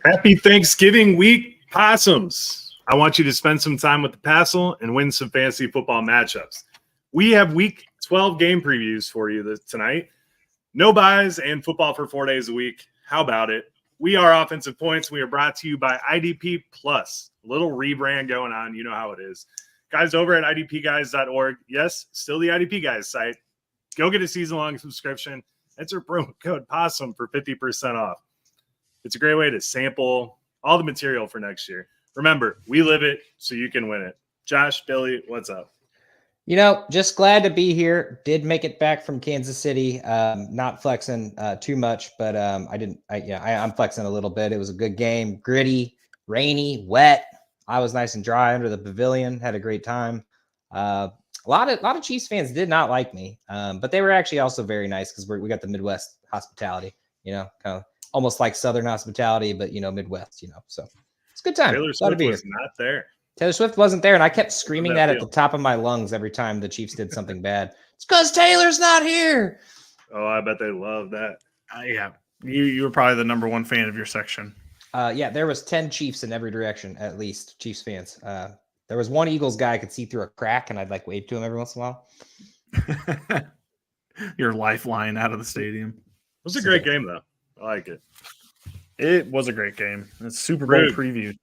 Happy Thanksgiving week, Possums. I want you to spend some time with the Passel and win some fantasy football matchups. We have week 12 game previews for you tonight. No buys and football for 4 days a week. How about it? We are Offensive Points. We are brought to you by IDP Plus. A little rebrand going on. You know how it is. Guys over at idpguys.org. Yes, still the IDP Guys site. Go get a season-long subscription. Enter promo code POSSUM for 50% off. It's a great way to sample all the material for next year. Remember, we live it so you can win it. Josh, Billy, what's up? You know, just glad to be here. Did make it back from Kansas City. Not flexing too much, but I'm flexing a little bit. It was a good game. Gritty, rainy, wet. I was nice and dry under the pavilion. Had a great time. A lot of Chiefs fans did not like me, but they were actually also very nice because we got the Midwest hospitality. You know, kind of almost like Southern hospitality, but Midwest. So it's a good time. Taylor Swift was not there. Taylor Swift wasn't there, and I kept screaming that at the top of my lungs every time the Chiefs did something bad. It's because Taylor's not here. Oh, I bet they love that. Yeah, you were probably the number one fan of your section. Yeah, there was 10 Chiefs in every direction, at least, Chiefs fans. There was one Eagles guy I could see through a crack, and I'd wave to him every once in a while. Your lifeline out of the stadium. It was a great game, though. I like it. It was a great game. It's Super Bowl preview.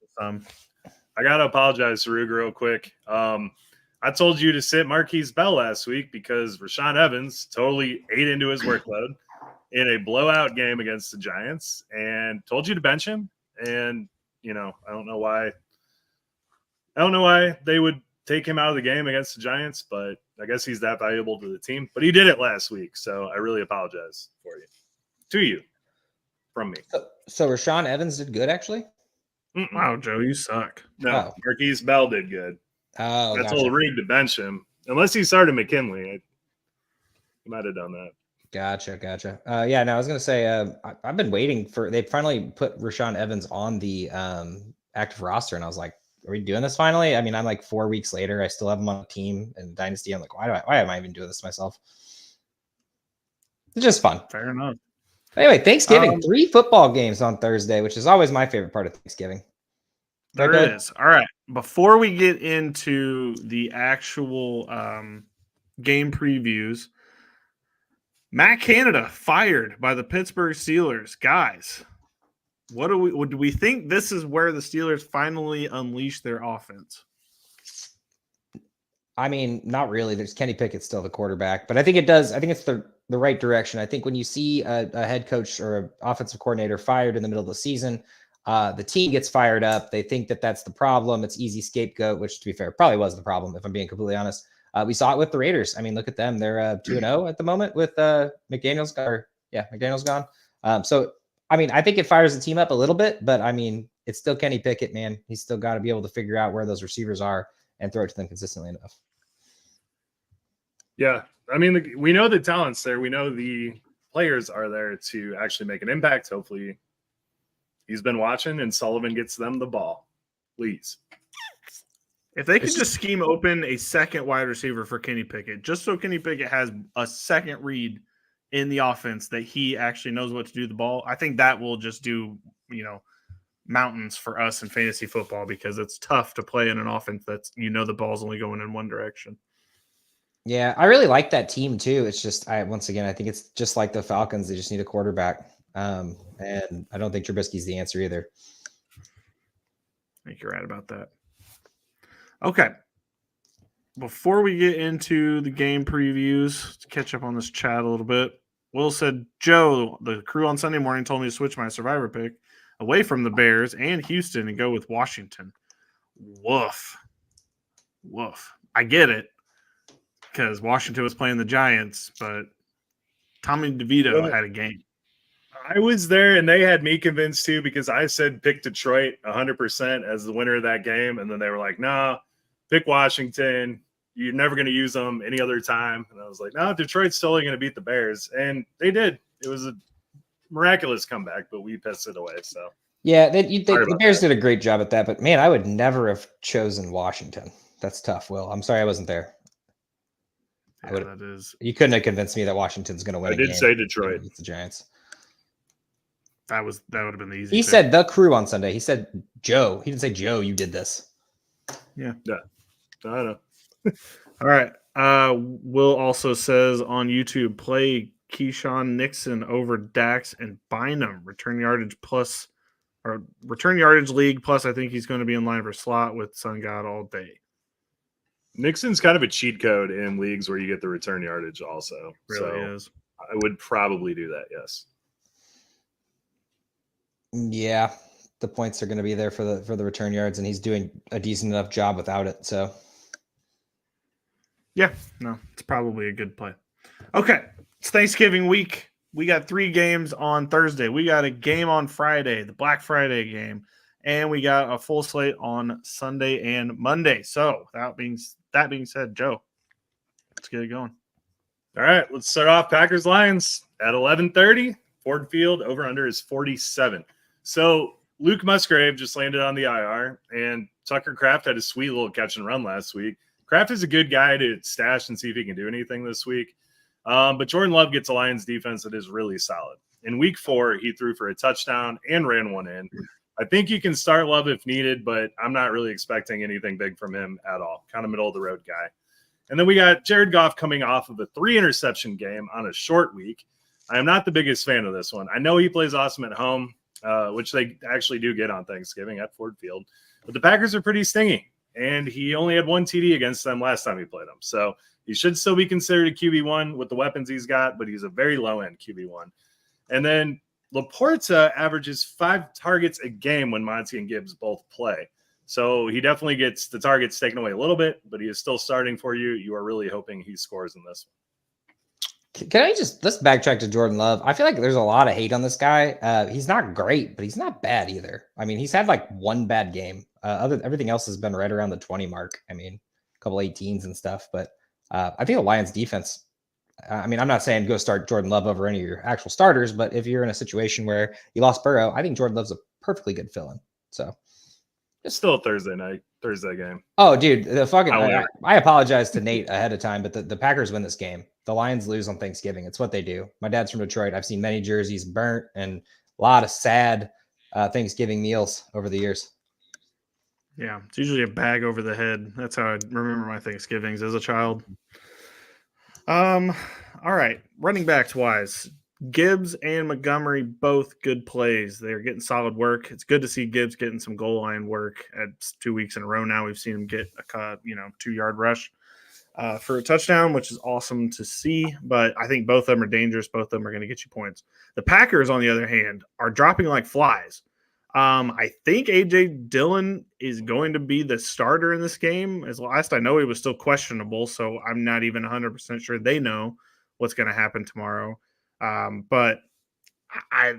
I got to apologize to Rug real quick. I told you to sit Marquise Bell last week because Rashaan Evans totally ate into his workload in a blowout game against the Giants and told you to bench him. And, I don't know why they would take him out of the game against the Giants, but I guess he's that valuable to the team. But he did it last week, so I really apologize for you. To you. From me. So Rashaan Evans did good, actually? Wow, Joe, you suck. No, Marquise Bell did good. Oh, I told Reed to bench him. Unless he started McKinley. He might have done that. Gotcha. I was going to say, I've been waiting for – they finally put Rashaan Evans on the active roster, and I was like, are we doing this finally? I mean, I'm 4 weeks later. I still have him on a team in Dynasty. I'm like, why am I even doing this myself? It's just fun. Fair enough. Anyway, Thanksgiving, 3 football games on Thursday, which is always my favorite part of Thanksgiving. There it is. All right. Before we get into the actual game previews, Matt Canada fired by the Pittsburgh Steelers. Guys, do we think this is where the Steelers finally unleash their offense? I mean, not really. There's Kenny Pickett's still the quarterback, but I think it does. I think it's the right direction. I think when you see a head coach or an offensive coordinator fired in the middle of the season, the team gets fired up. They think that that's the problem. It's easy scapegoat, which to be fair, probably was the problem, if I'm being completely honest. We saw it with the Raiders. I mean, look at them. They're 2-0 at the moment with McDaniel's gone. So, I mean, I think it fires the team up a little bit, but I mean, it's still Kenny Pickett, man. He's still got to be able to figure out where those receivers are and throw it to them consistently enough. Yeah. I mean, we know the talent's there. We know the players are there to actually make an impact. Hopefully he's been watching and Sullivan gets them the ball. Please. If they could just scheme open a second wide receiver for Kenny Pickett, just so Kenny Pickett has a second read in the offense that he actually knows what to do with the ball, I think that will just do, mountains for us in fantasy football because it's tough to play in an offense that's, the ball's only going in one direction. Yeah, I really like that team too. It's just, I think it's just like the Falcons. They just need a quarterback. And I don't think Trubisky's the answer either. I think you're right about that. Okay. Before we get into the game previews, to catch up on this chat a little bit, Will said, Joe, the crew on Sunday morning told me to switch my survivor pick away from the Bears and Houston and go with Washington. Woof. I get it because Washington was playing the Giants, but Tommy DeVito had a game. I was there, and they had me convinced too because I said pick Detroit 100% as the winner of that game, and then they were like, "No, pick Washington. You're never going to use them any other time." And I was like, "No, Detroit's still going to beat the Bears," and they did. It was a miraculous comeback, but we pissed it away. So yeah, the Bears did a great job at that. But man, I would never have chosen Washington. That's tough, Will. I'm sorry I wasn't there. Yeah, that is. You couldn't have convinced me that Washington's going to win. I did say Detroit. It's the Giants. That would have been the easy. He pick. said the crew on Sunday. He said Joe. He didn't say Joe. You did this. Yeah. I don't know. All right. Will also says on YouTube, play Keyshawn Nixon over Dax and Bynum. Return yardage league plus. I think he's going to be in line for slot with Sun God all day. Nixon's kind of a cheat code in leagues where you get the return yardage also. Really is. I would probably do that, yes. Yeah, the points are going to be there for the return yards, and he's doing a decent enough job without it. So, yeah, no, it's probably a good play. Okay, it's Thanksgiving week. We got 3 games on Thursday. We got a game on Friday, the Black Friday game, and we got a full slate on Sunday and Monday. So that being said, Joe, let's get it going. All right, let's start off Packers Lions at 11:30. Ford Field over under is 47. So Luke Musgrave just landed on the IR, and Tucker Kraft had a sweet little catch and run last week. Kraft is a good guy to stash and see if he can do anything this week. But Jordan Love gets a Lions defense that is really solid. In week 4, he threw for a touchdown and ran one in. I think you can start Love if needed, but I'm not really expecting anything big from him at all. Kind of middle of the road guy. And then we got Jared Goff coming off of a 3-interception game on a short week. I am not the biggest fan of this one. I know he plays awesome at home, which they actually do get on Thanksgiving at Ford Field. But the Packers are pretty stingy, and he only had 1 TD against them last time he played them. So he should still be considered a QB1 with the weapons he's got, but he's a very low-end QB1. And then Laporta averages 5 targets a game when Monty and Gibbs both play. So he definitely gets the targets taken away a little bit, but he is still starting for you. You are really hoping he scores in this one. let's backtrack to Jordan Love. I feel like there's a lot of hate on this guy. He's not great, but he's not bad either. I mean, he's had like 1 bad game. Everything else has been right around the 20 mark. I mean, a couple 18s and stuff, but I think the Lions defense, I mean, I'm not saying go start Jordan Love over any of your actual starters, but if you're in a situation where you lost Burrow, I think Jordan Love's a perfectly good fill-in. So It's still a Thursday game. Oh, dude, the fucking I apologize to Nate ahead of time, but the Packers win this game. The Lions lose on Thanksgiving. It's what they do. My dad's from Detroit. I've seen many jerseys burnt and a lot of sad Thanksgiving meals over the years. Yeah, it's usually a bag over the head. That's how I remember my Thanksgivings as a child. All right, running backs wise, Gibbs and Montgomery, both good plays. They're getting solid work. It's good to see Gibbs getting some goal line work. At 2 weeks in a row now, we've seen him get a 2-yard rush for a touchdown, which is awesome to see. But I think both of them are dangerous. Both of them are going to get you points. The Packers, on the other hand, are dropping like flies. I think AJ Dillon is going to be the starter in this game. As last I know, he was still questionable, so I'm not even 100% sure they know what's going to happen tomorrow. But I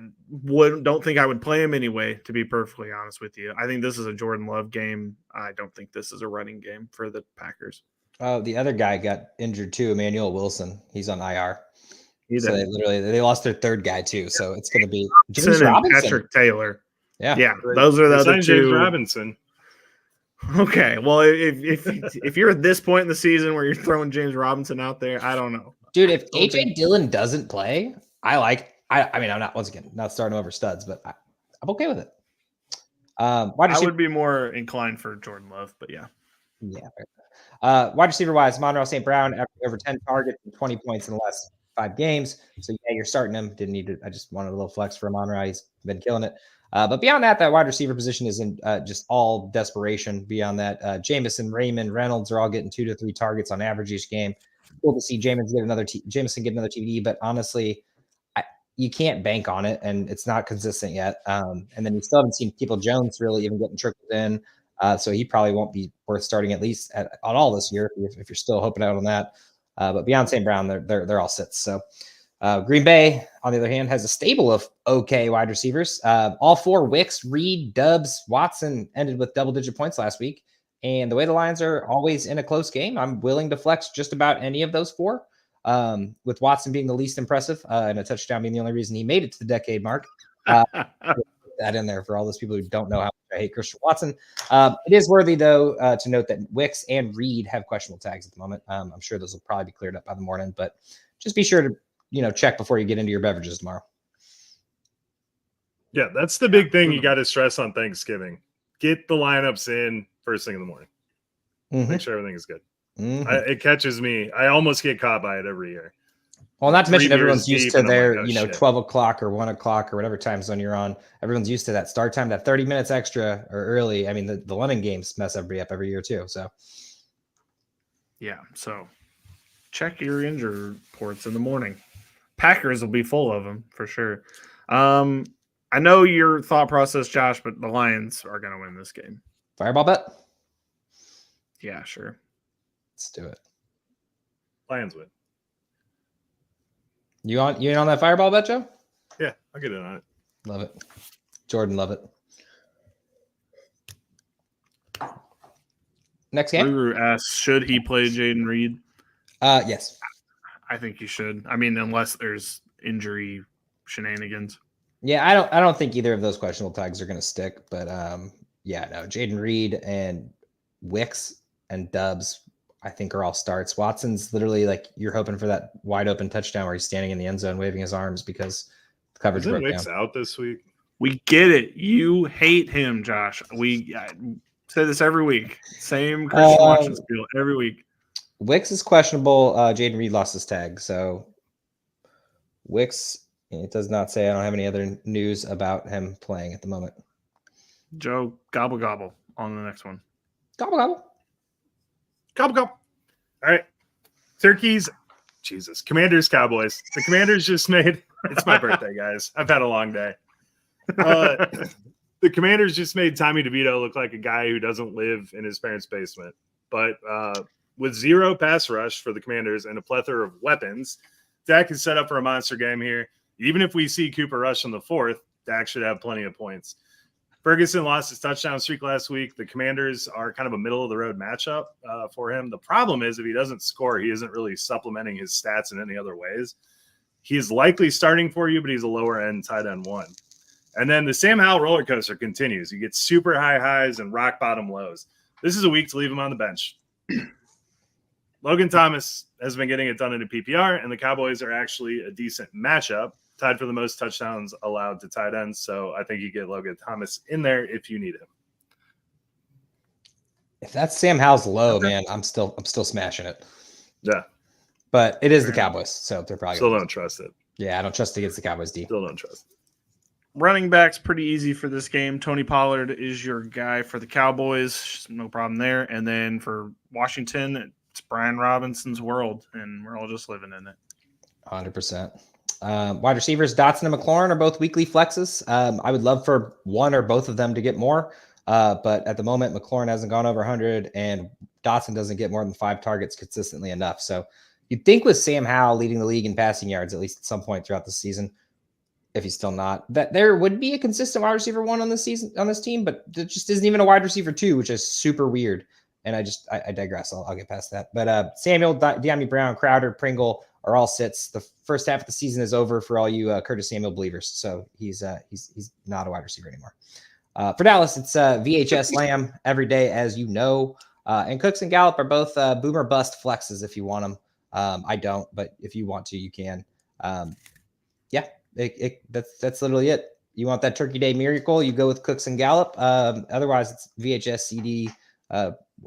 don't think I would play him anyway, to be perfectly honest with you. I think this is a Jordan Love game. I don't think this is a running game for the Packers. Oh, the other guy got injured too, Emmanuel Wilson. He's on IR. He So they lost their third guy too. So it's going to be James Robinson, Patrick Taylor. Yeah, those are the other 2. James Robinson. Okay, well, if you're at this point in the season where you're throwing James Robinson out there, I don't know, dude. If AJ Dillon doesn't play, I mean, I'm not not starting over studs, but I'm okay with it. I would be more inclined for Jordan Love, but yeah. Wide receiver wise, Monroe St. Brown over 10 targets and 20 points in the last 5 games. So yeah, you're starting him. Didn't need to. I just wanted a little flex for Monroe. He's been killing it. But beyond that wide receiver position is in just all desperation. Beyond that, Jameson, Raymond, Reynolds are all getting 2 to 3 targets on average each game. Cool to see Jameson get another TD, but honestly, you can't bank on it, and it's not consistent yet. And then you still haven't seen People Jones really even getting trickled in, so he probably won't be worth starting at least at all this year if you're still hoping out on that. But beyond St. Brown, they're all sits. So Green Bay, on the other hand, has a stable of okay wide receivers. All 4 Wicks, Reed, Dubs, Watson ended with double-digit points last week. And the way the Lions are always in a close game, I'm willing to flex just about any of those 4. With Watson being the least impressive and a touchdown being the only reason he made it to the decade mark. Put that in there for all those people who don't know how much I hate Christian Watson. It is worthy, though, to note that Wicks and Reed have questionable tags at the moment. I'm sure those will probably be cleared up by the morning, but just be sure to check before you get into your beverages tomorrow. Yeah, that's the big thing you got to stress on Thanksgiving. Get the lineups in first thing in the morning. Make sure everything is good. It catches me. I almost get caught by it every year. Well, not to mention everyone's used to their, like, oh, 12 o'clock or 1 o'clock or whatever time zone you're on. Everyone's used to that start time, that 30 minutes extra or early. I mean, the London games mess everybody up every year too. So, yeah. So check your injury reports in the morning. Packers will be full of them for sure. I know your thought process, Josh, but the Lions are going to win this game. Fireball bet? Yeah, sure. Let's do it. Lions win. You in on that fireball bet, Joe? Yeah, I'll get in on it. Love it. Jordan, love it. Next game? Ruru asks, should he play Jaden Reed? Yes. I think he should. I mean, unless there's injury shenanigans. Yeah, I don't think either of those questionable tags are going to stick, but yeah, no, Jaden Reed and Wicks and Dubs, I think are all starts. Watson's literally like you're hoping for that wide open touchdown where he's standing in the end zone waving his arms because the coverage broke Wicks down. out this week? We get it. You hate him, Josh. We say this every week. Same Christian Watson spiel every week. Wicks is questionable. Jaden Reed lost his tag, so Wicks. It does not say. I don't have any other news about him playing at the moment. Joe, gobble gobble on the next one. Gobble gobble. Gobble gobble. All right. Turkeys. Jesus. Commanders, Cowboys. The Commanders just made – it's my birthday, guys. I've had a long day. The Commanders just made Tommy DeVito look like a guy who doesn't live in his parents' basement. But with zero pass rush for the Commanders and a plethora of weapons, Dak is set up for a monster game here. Even if we see Cooper Rush in the fourth, Dak should have plenty of points. Ferguson lost his touchdown streak last week. The Commanders are kind of a middle-of-the-road matchup for him. The problem is if he doesn't score, he isn't really supplementing his stats in any other ways. He's likely starting for you, but he's a lower-end tight end one. And then the Sam Howell roller coaster continues. You get super high highs and rock-bottom lows. This is a week to leave him on the bench. Logan Thomas has been getting it done in a PPR, and the Cowboys are actually a decent matchup. Tied for the most touchdowns allowed to tight ends. So I think you get Logan Thomas in there if you need him. If that's Sam Howell's low, man, I'm still smashing it. Yeah. But it is the Cowboys, so they're probably still don't trust it. Yeah, I don't trust against the Cowboys D. Still don't trust it. Running back's pretty easy for this game. Tony Pollard is your guy for the Cowboys. No problem there. And then for Washington, it's Brian Robinson's world, and we're all just living in it. 100%. Wide receivers, Dotson and McLaurin are both weekly flexes. I would love for one or both of them to get more, but at the moment, McLaurin hasn't gone over 100, and Dotson doesn't get more than 5 targets consistently enough. So you'd think with Sam Howell leading the league in passing yards, at least at some point throughout the season, if he's still not, that there would be a consistent wide receiver 1 on this season on this team, but there just isn't even a wide receiver 2, which is super weird. And I digress. I'll get past that. But Samuel, De'Ami Brown, Crowder, Pringle are all sits. The first half of the season is over for all you Curtis Samuel believers. So he's not a wide receiver anymore. For Dallas, it's VHS Lamb every day, as you know. And Cooks and Gallup are both boomer bust flexes if you want them. I don't, but if you want to, you can. Yeah, that's literally it. You want that Turkey Day miracle, you go with Cooks and Gallup. Otherwise, it's VHS CD,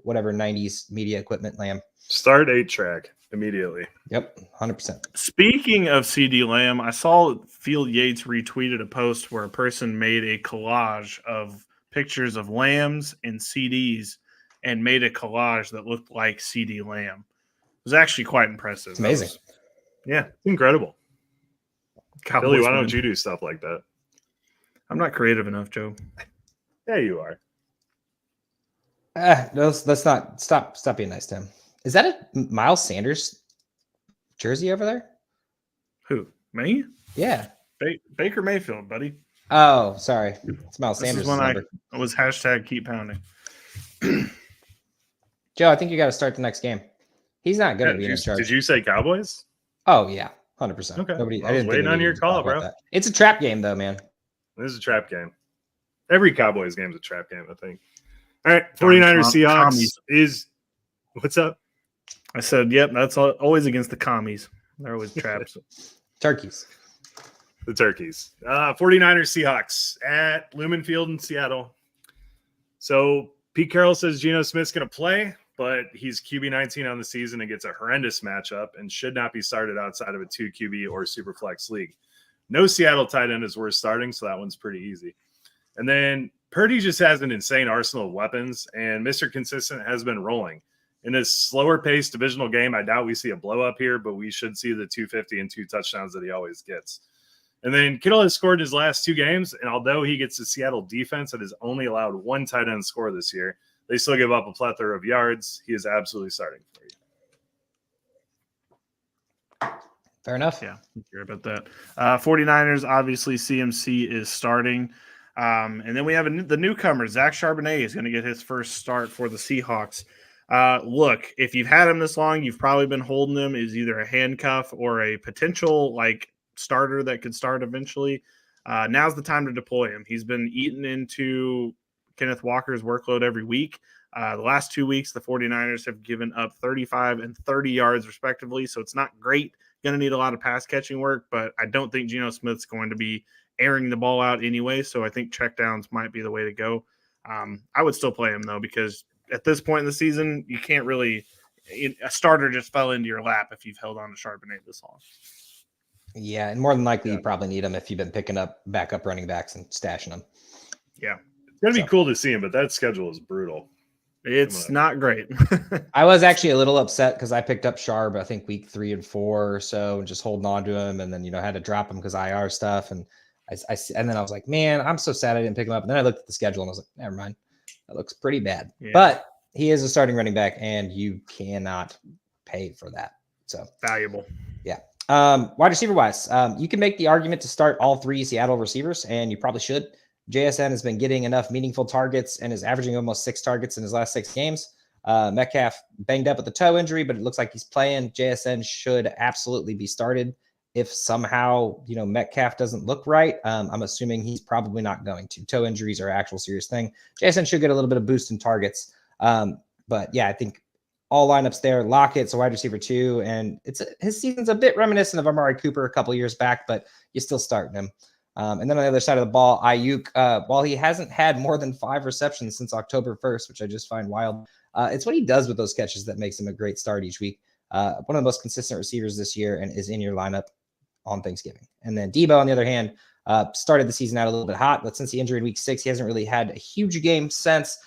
whatever 90s media equipment Lamb. Start 8-track immediately. Yep, 100%. Speaking of CD Lamb, I saw Field Yates retweeted a post where a person made a collage of pictures of lambs and CDs and made a collage that looked like CD Lamb. It was actually quite impressive. It's amazing. Yeah, incredible. Cowboys Billy, why win. don't you do stuff like that? I'm not creative enough, Joe. Yeah, you are. Let's not stop being nice to him. Is that a Miles Sanders jersey over there? Who? Me? Yeah. Baker Mayfield, buddy. Oh, sorry. It's Miles This Sanders. is when I was hashtag keep pounding. Joe, I think you got to start the next game. He's not going to be in charge. Did you say Cowboys? Oh, yeah. 100%. Okay. Nobody, I was waiting on your call, bro. That. It's a trap game, though, man. This is a trap game. Every Cowboys game is a trap game, I think. All right. 49ers Seahawks is – what's up? I said, yep, that's always against the commies. They're always traps. Turkeys. The Turkeys. 49ers Seahawks at Lumen Field in Seattle. So Pete Carroll says Geno Smith's going to play, but he's QB19 on the season and gets a horrendous matchup and should not be started outside of a 2 QB or super flex league. No Seattle tight end is worth starting, so that one's pretty easy. And then Purdy just has an insane arsenal of weapons, and Mr. Consistent has been rolling. In this slower-paced divisional game, I doubt we see a blow-up here, but we should see the 250 and 2 touchdowns that he always gets. And then Kittle has scored his last 2 games, and although he gets the Seattle defense that has only allowed 1 tight end score this year, they still give up a plethora of yards. He is absolutely starting for you. Fair enough. Yeah, I'm sure about that. 49ers, obviously, CMC is starting. And then we have the newcomer, Zach Charbonnet, is going to get his first start for the Seahawks. Look, if you've had him this long, you've probably been holding him as either a handcuff or a potential starter that could start eventually. Now's the time to deploy him. He's been eaten into Kenneth Walker's workload every week. The last 2 weeks, the 49ers have given up 35 and 30 yards respectively, so it's not great. Going to need a lot of pass catching work, but I don't think Geno Smith's going to be airing the ball out anyway, so I think checkdowns might be the way to go. I would still play him, though, because at this point in the season, you can't really – a starter just fell into your lap if you've held on to Charbonnet this long. Yeah, and more than likely, you probably need them if you've been picking up backup running backs and stashing them. Yeah. It's going to be cool to see him, but that schedule is brutal. It's not great. I was actually a little upset because I picked up Sharp, I think week 3 and 4 or so, and just holding on to him, and then had to drop him because IR stuff, and and then I was like, man, I'm so sad I didn't pick him up. And then I looked at the schedule and I was like, never mind, that looks pretty bad. Yeah. But he is a starting running back, and you cannot pay for that. So valuable. Yeah. Wide receiver wise, you can make the argument to start all 3 Seattle receivers, and you probably should. JSN has been getting enough meaningful targets and is averaging almost 6 targets in his last 6 games. Metcalf banged up with the toe injury, but it looks like he's playing. JSN should absolutely be started. If somehow, Metcalf doesn't look right, I'm assuming he's probably not going to. Toe injuries are an actual serious thing. JSN should get a little bit of boost in targets. But yeah, I think all lineups there. Lockett's a wide receiver 2, and his season's a bit reminiscent of Amari Cooper a couple years back, but you're still starting him. And then on the other side of the ball, Ayuk, while he hasn't had more than 5 receptions since October 1st, which I just find wild, it's what he does with those catches that makes him a great start each week. One of the most consistent receivers this year, and is in your lineup on Thanksgiving. And then Debo, on the other hand, started the season out a little bit hot, but since the injury in week 6, he hasn't really had a huge game since.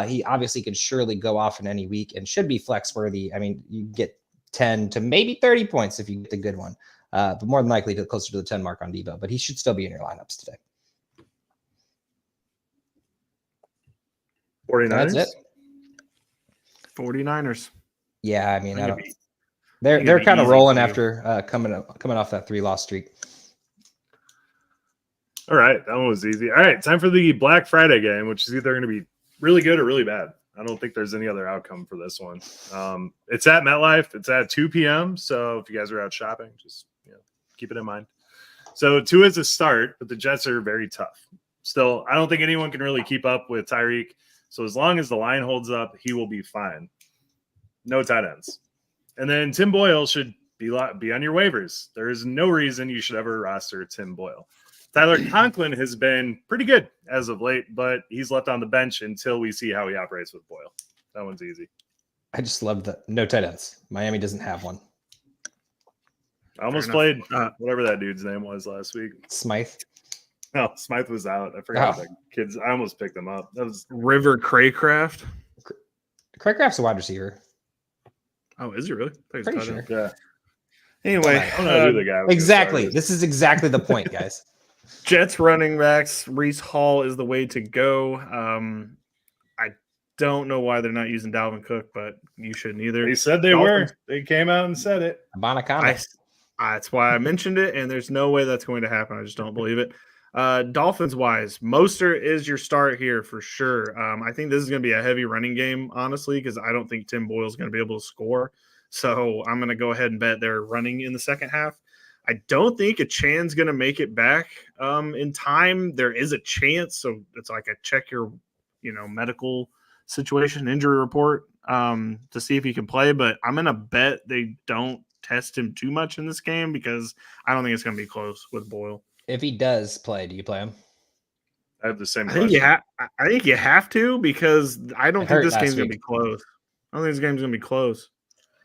He obviously could surely go off in any week and should be flex worthy. I mean, you get 10 to maybe 30 points if you get the good one. But more than likely closer to the 10 mark on Debo, but he should still be in your lineups today. 49ers? That's it. 49ers. Yeah, I mean, they're kind of rolling after coming off that 3-loss streak. All right, that one was easy. All right, time for the Black Friday game, which is either going to be really good or really bad. I don't think there's any other outcome for this one. It's at MetLife. It's at 2 p.m. So if you guys are out shopping, just keep it in mind. So 2 is a start, but the Jets are very tough. Still, I don't think anyone can really keep up with Tyreek. So as long as the line holds up, he will be fine. No tight ends. And then Tim Boyle should be on your waivers. There is no reason you should ever roster Tim Boyle. Tyler Conklin has been pretty good as of late, but he's left on the bench until we see how he operates with Boyle. That one's easy. I just love the no tight ends. Miami doesn't have one. I almost played whatever that dude's name was last week. Smythe. No, Smythe was out. I forgot the kids. I almost picked them up. That was River Craycraft. Craycraft's a wide receiver. Oh, is he really? Pretty sure. Yeah. Anyway, I don't know who the guy was. Exactly. This is exactly the point, guys. Jets running backs, Reese Hall is the way to go. I don't know why they're not using Dalvin Cook, but you shouldn't either. They said they were. They came out and said it. That's why I mentioned it, and there's no way that's going to happen. I just don't believe it. Dolphins-wise, Mostert is your start here for sure. I think this is going to be a heavy running game, honestly, because I don't think Tim Boyle's going to be able to score. So I'm going to go ahead and bet they're running in the second half. I don't think Achan's going to make it back in time. There is a chance, so it's like a check your, medical situation, injury report to see if he can play. But I'm going to bet they don't test him too much in this game because I don't think it's going to be close with Boyle. If he does play, do you play him? I have the same I question. think you have to, because I don't It think hurt this last game's going to week. be close. I don't think this game's going to be close.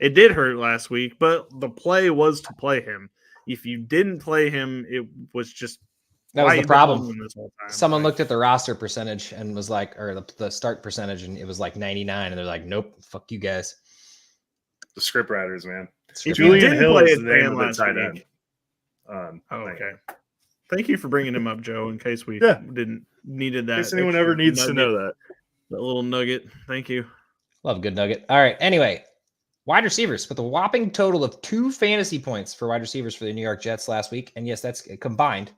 It did hurt last week, but the play was to play him. If you didn't play him, it was just That was why the you've been problem. holding him this whole time. Someone Like, looked at the roster percentage and was like, or the start percentage, and it was like 99, and they're like, nope, fuck you guys. The script writers, man. if you Julian didn't Hill play is it, the name Dan of the last tight week. end. Okay. Thank you for bringing him up, Joe, in case we Yeah. needed that. In case anyone extra ever needs to nugget, know that. that little nugget. Thank you. Love a good nugget. All right. Anyway, wide receivers with a whopping total of 2 fantasy points for wide receivers for the New York Jets last week. And yes, that's combined.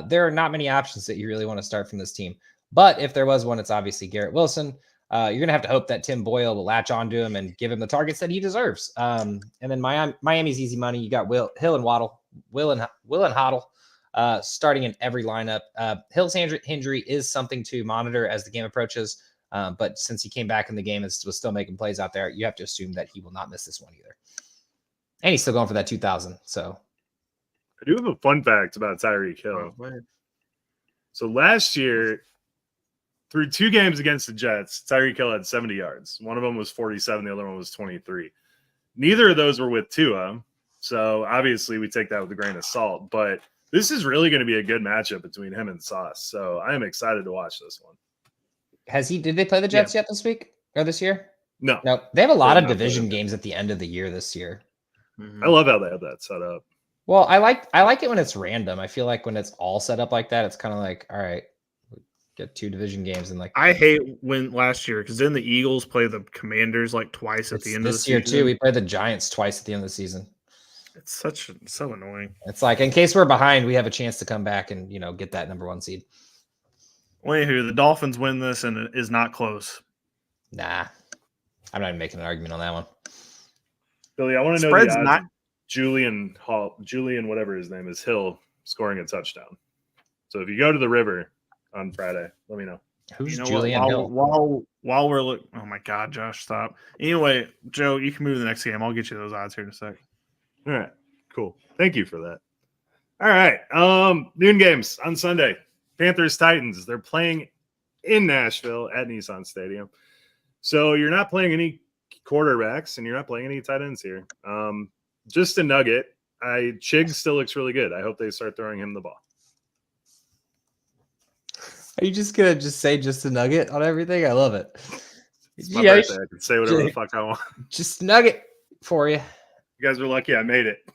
There are not many options that you really want to start from this team. But if there was one, it's obviously Garrett Wilson. You're going to have to hope that Tim Boyle will latch onto him and give him the targets that he deserves. And then Miami's easy money. You got Will and Hoddle starting in every lineup. Hill's injury is something to monitor as the game approaches. But since he came back in the game and was still making plays out there, you have to assume that he will not miss this one either. And he's still going for that 2,000. So I do have a fun fact about Tyreek Hill. So last year, through 2 games against the Jets, Tyreek Hill had 70 yards. One of them was 47. The other one was 23. Neither of those were with Tua. So obviously we take that with a grain of salt. But this is really going to be a good matchup between him and Sauce. So I am excited to watch this one. did they play the Jets yet this week or this year? No. They have a lot They're of not division playing. games at the end of the year this year. I love how they have that set up. Well, I like it when it's random. I feel like when it's all set up like that, it's kind of like, all right, we get 2 division games and like I hate when last year, because then the Eagles play the Commanders like twice at the end of the this year season. too. We played the Giants twice at the end of the season. It's so annoying. It's like in case we're behind, we have a chance to come back and get that number 1 seed. Well, anywho, the Dolphins win this, and it is not close. Nah, I'm not even making an argument on that one. Billy, I want to know Spread's the odds not. of Julian, whatever his name is, Hill, scoring a touchdown. So if you go to the river on Friday, let me know. Who's You know Julian what? Hill? While we're looking, oh my God, Josh, stop. Anyway, Joe, you can move to the next game. I'll get you those odds here in a sec. All right, cool. Thank you for that. All right, noon games on Sunday. Panthers Titans. They're playing in Nashville at Nissan Stadium. So you're not playing any quarterbacks and you're not playing any tight ends here. Just a nugget. Chig still looks really good. I hope they start throwing him the ball. Are you just gonna say just a nugget on everything? I love it. It's my birthday. I can say whatever the fuck I want. Just nugget for you. You guys were lucky I made it.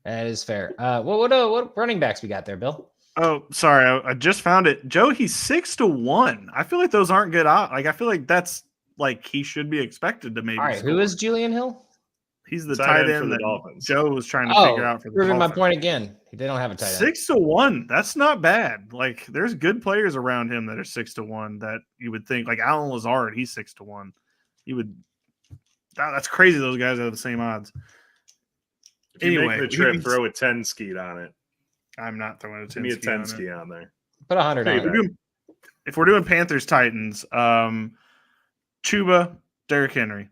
That is fair. What running backs we got there, Bill? Oh, sorry, I just found it. Joe, he's 6-1. I feel like those aren't good odds. Like, I feel like that's like he should be expected to maybe. All right, score. who is Julian Hill? He's the Tight tight end end for the that Dolphins. Joe was trying to figure out for the proving my Dolphins. point again. They don't have a tight end. 6-1. That's not bad. Like, there's good players around him that are 6-1 that you would think, like Alan Lazard, he's 6-1. You would. That's crazy. Those guys have the same odds. If you Anyway, make the trip, throw a 10 skeet on it. I'm not throwing a 10. Give me a 10 on it. ski on there. Put 100 on it. If we're doing Panthers Titans, Chuba, Derrick Henry.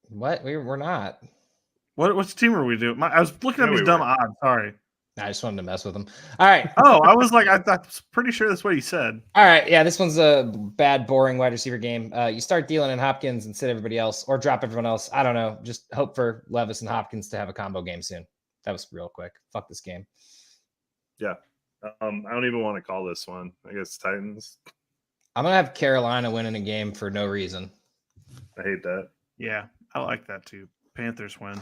What? We're not. What's the team are we doing? I was looking at these dumb odds. Sorry. I just wanted to mess with them. All right. Oh, I was like, I was pretty sure that's what he said. All right. Yeah, this one's a bad, boring wide receiver game. You start Thielen and Hopkins and sit everybody else, or drop everyone else. I don't know. Just hope for Levis and Hopkins to have a combo game soon. That was real quick. Fuck this game. Yeah. I don't even want to call this one. I guess Titans. I'm going to have Carolina winning a game for no reason. I hate that. Yeah, I like that too. Panthers win.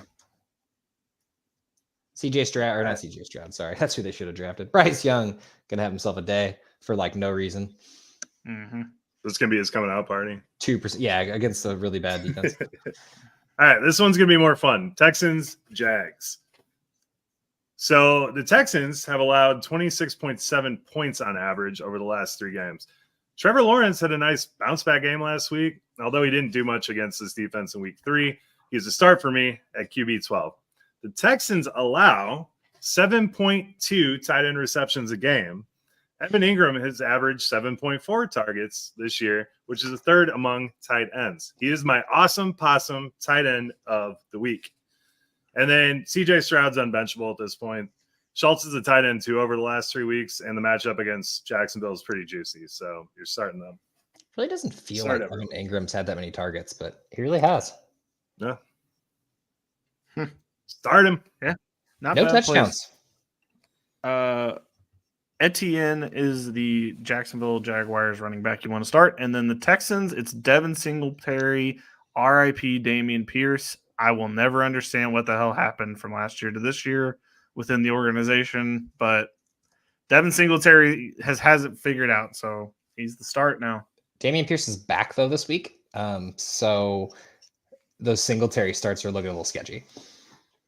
CJ Stroud, or not CJ Stroud, sorry. That's who they should have drafted. Bryce Young going to have himself a day for like no reason. Mm-hmm. This is going to be his coming out party. 2%. Yeah, against a really bad defense. All right, this one's going to be more fun. Texans, Jags. So the Texans have allowed 26.7 points on average over the last 3 games. Trevor Lawrence had a nice bounce-back game last week, although he didn't do much against this defense in week 3. He's a start for me at QB 12. The Texans allow 7.2 tight end receptions a game. Evan Ingram has averaged 7.4 targets this year, which is the 3rd among tight ends. He is my awesome possum tight end of the week. And then CJ Stroud's unbenchable at this point. Schultz is a tight end too over the last 3 weeks, and the matchup against Jacksonville is pretty juicy. So you're starting them. Really doesn't feel Start like everyone. Ingram's had that many targets, but he really has. Yeah. Start him. Yeah. Not No bad touchdowns. Etienne is the Jacksonville Jaguars running back you want to start. And then the Texans, it's Devin Singletary, RIP Damian Pierce. I will never understand what the hell happened from last year to this year within the organization, but Devin Singletary has it figured out. So he's the start now. Damian Pierce is back though this week. So those Singletary starts are looking a little sketchy.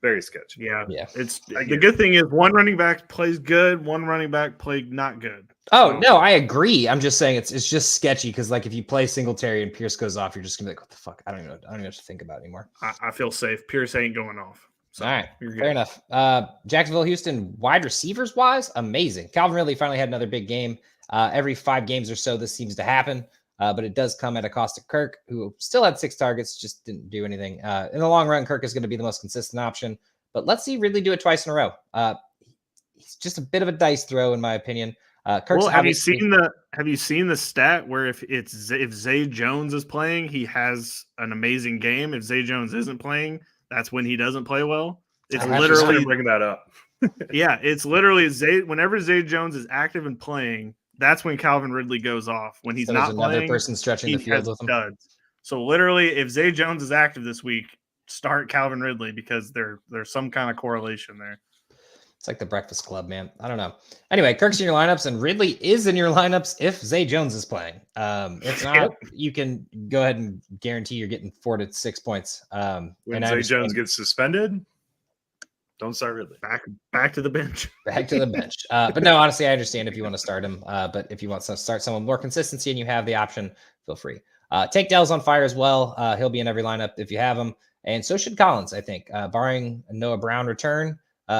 Very sketchy. Yeah. It's I the get good thing is one running back plays good, one running back played not good. Oh So- no, I agree. I'm just saying it's just sketchy because like if you play Singletary and Pierce goes off, you're just gonna be like, what the fuck? I don't even know what to think about anymore. I feel safe. Pierce ain't going off. So All right, you're good. fair enough. Jacksonville, Houston, wide receivers wise, amazing. Calvin Ridley finally had another big game. Every 5 games or so, this seems to happen, but it does come at a cost of Kirk, who still had 6 targets, just didn't do anything. In the long run, Kirk is going to be the most consistent option, but let's see Ridley do it twice in a row. He's just a bit of a dice throw, in my opinion. Kirk's Well, have you obviously- seen the stat where if Zay Jones is playing, he has an amazing game. If Zay Jones isn't playing, that's when he doesn't play well. It's I have to literally bringing that up. yeah, it's literally whenever Zay Jones is active and playing, that's when Calvin Ridley goes off. When he's So there's not another playing, person stretching he the field has with him. duds. So literally, if Zay Jones is active this week, start Calvin Ridley because there's some kind of correlation there. It's like the Breakfast Club, man. I don't know. Anyway, Kirk's in your lineups, and Ridley is in your lineups if Zay Jones is playing. If not, you can go ahead and guarantee you're getting 4 to 6 points. When And I Zay understand- Jones gets suspended, don't start Ridley. Back to the bench. back to the bench. But no, honestly, I understand if you want to start him. But if you want to start someone more consistency and you have the option, feel free. Tank Dell's on fire as well. He'll be in every lineup if you have him. And so should Collins, I think. Barring a Noah Brown return,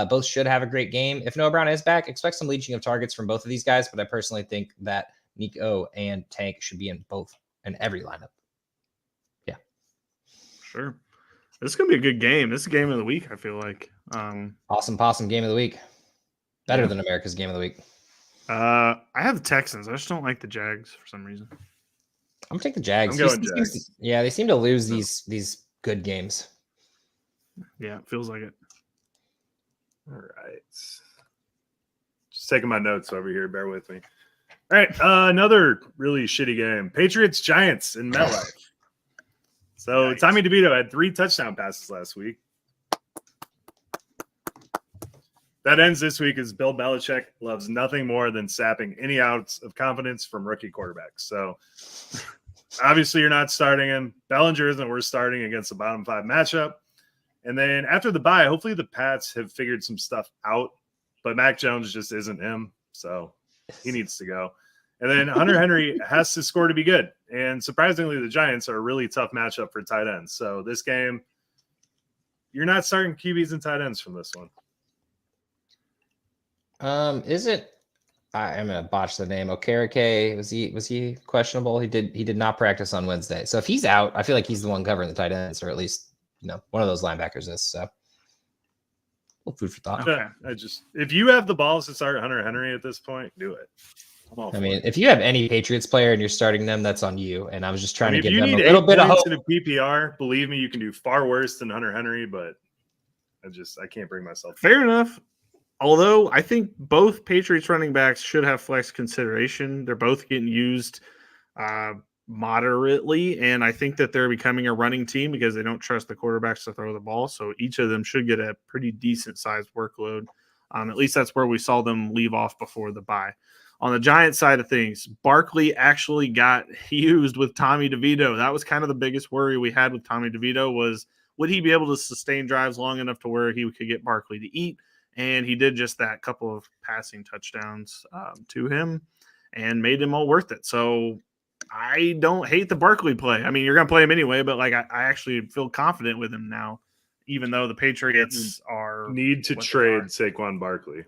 both should have a great game. If Noah Brown is back, expect some leeching of targets from both of these guys. But I personally think that Nico and Tank should be in every lineup. Yeah. Sure. This is gonna be a good game. This is game of the week, I feel like. Awesome Possum game of the week. Better than America's game of the week. I have the Texans. I just don't like the Jags for some reason. I'm gonna take the Jags. I'm going Houston seems Jags. yeah, they seem to lose these good games. Yeah, it feels like it. All right. Just taking my notes over here. Bear with me. All right. Another really shitty game. Patriots Giants in MetLife. So Yikes. Tommy DeVito had 3 touchdown passes last week. That ends this week as Bill Belichick loves nothing more than sapping any ounce of confidence from rookie quarterbacks. So obviously you're not starting him. Bellinger isn't worth starting against a bottom 5 matchup. And then after the bye, hopefully the Pats have figured some stuff out, but Mac Jones just isn't him. So he needs to go. And then Hunter Henry has to score to be good. And surprisingly, the Giants are a really tough matchup for tight ends. So this game, you're not starting QBs and tight ends from this one. Is it? I'm gonna botch the name. Okereke, was he questionable? He did not practice on Wednesday. So if he's out, I feel like he's the one covering the tight ends, or at least one of those linebackers is. So well, food for thought. Okay. If you have the balls to start Hunter Henry at this point, do it. I mean, if you have any Patriots player and you're starting them, that's on you. And I was just trying to if give you them a need little 8 bit of hope. points in a PPR, believe me, you can do far worse than Hunter Henry. But I can't bring myself. Fair enough. Although I think both Patriots running backs should have flex consideration. They're both getting used moderately, and I think that they're becoming a running team because they don't trust the quarterbacks to throw the ball. So each of them should get a pretty decent sized workload. At least that's where we saw them leave off before the bye. On the Giants side of things, Barkley actually got used with Tommy DeVito. That was kind of the biggest worry we had with Tommy DeVito was would he be able to sustain drives long enough to where he could get Barkley to eat? And he did just that, couple of passing touchdowns to him and made him all worth it. So I don't hate the Barkley play. I mean, you're going to play him anyway, but like I actually feel confident with him now, even though the Patriots Need to what they trade are. Saquon Barkley.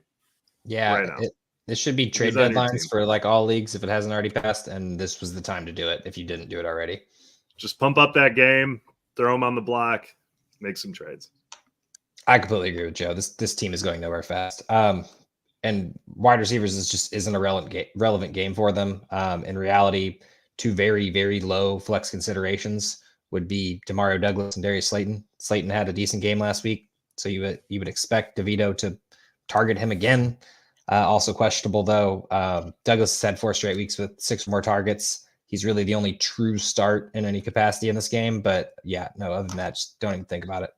Yeah, right now. this should be trade on your deadlines team. for like all leagues if it hasn't already passed, and this was the time to do it if you didn't do it already. Just pump up that game, throw him on the block, make some trades. I completely agree with Joe. This team is going nowhere fast. And wide receivers isn't a relevant game for them. In reality, two very, very low flex considerations would be Demario Douglas and Darius Slayton. Slayton had a decent game last week, so you would expect DeVito to target him again. Also questionable though. Douglas has had 4 straight weeks with 6 or more targets. He's really the only true start in any capacity in this game. But yeah, no, other than that, just don't even think about it.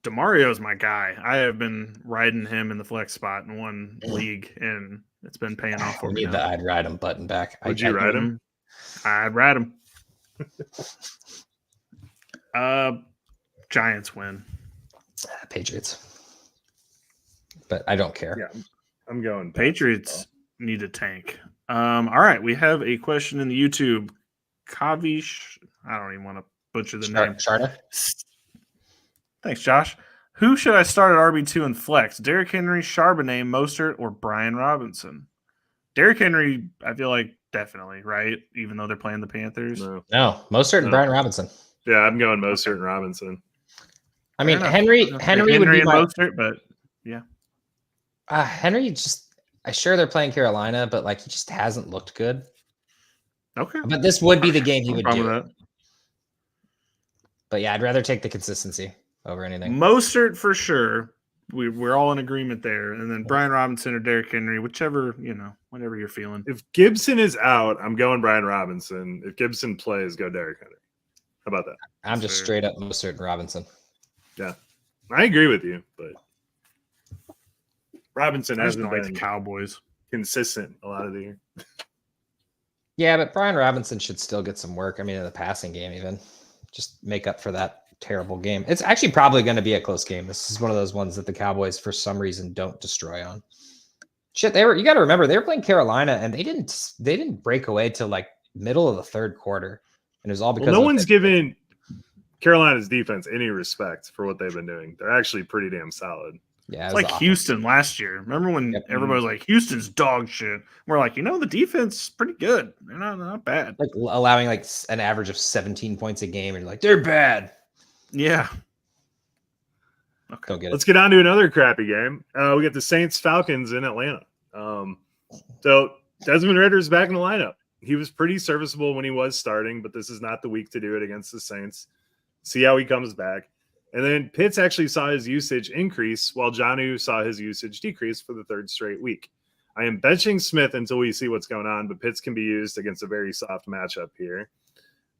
DeMario's my guy. I have been riding him in the flex spot in one league, and it's been paying off for We me. need the I'd ride him button back. Would you ride him? I'd ride him. Giants win. Patriots. But I don't care. Yeah, I'm going Patriots need a tank. All right, we have a question in the YouTube. Kavish, I don't even want to butcher the name. Sharda? Thanks, Josh. Who should I start at RB2 and flex? Derrick Henry, Charbonnet, Mostert, or Brian Robinson? Derrick Henry, I feel like definitely, right? Even though they're playing the Panthers. No, Mostert and Brian Robinson. Yeah, I'm going Mostert and Robinson. I mean, Henry would be and my Mostert, but yeah. Henry I'm sure they're playing Carolina, but like he just hasn't looked good. Okay. But this would be the game he No would problem do. with that. But yeah, I'd rather take the consistency over anything. Mostert for sure. We're all in agreement there. And then Brian Robinson or Derrick Henry, whichever, whatever you're feeling. If Gibson is out, I'm going Brian Robinson. If Gibson plays, go Derrick Henry. How about that? I'm just straight up Mostert and Robinson. Yeah, I agree with you, but Robinson I just hasn't don't like been the Cowboys. consistent a lot of the year. Yeah, but Brian Robinson should still get some work. I mean, in the passing game, even just make up for that terrible game. It's actually probably going to be a close game. This is one of those ones that the Cowboys, for some reason, don't destroy on. Shit, you got to remember they were playing Carolina and they didn't break away till like middle of the third quarter, and it was all because no one's given Carolina's defense any respect for what they've been doing. They're actually pretty damn solid. Yeah, it's like awful. Houston last year. Remember when everybody was like, Houston's dog shit? We're like, the defense is pretty good. They're not bad. Like allowing like an average of 17 points a game, and you're like, they're bad. Yeah. Okay. Don't get it. Let's get on to another crappy game. We got the Saints-Falcons in Atlanta. So Desmond Ritter's back in the lineup. He was pretty serviceable when he was starting, but this is not the week to do it against the Saints. See how he comes back. And then Pitts actually saw his usage increase while Jonnu saw his usage decrease for the 3rd straight week. I am benching Smith until we see what's going on, but Pitts can be used against a very soft matchup here.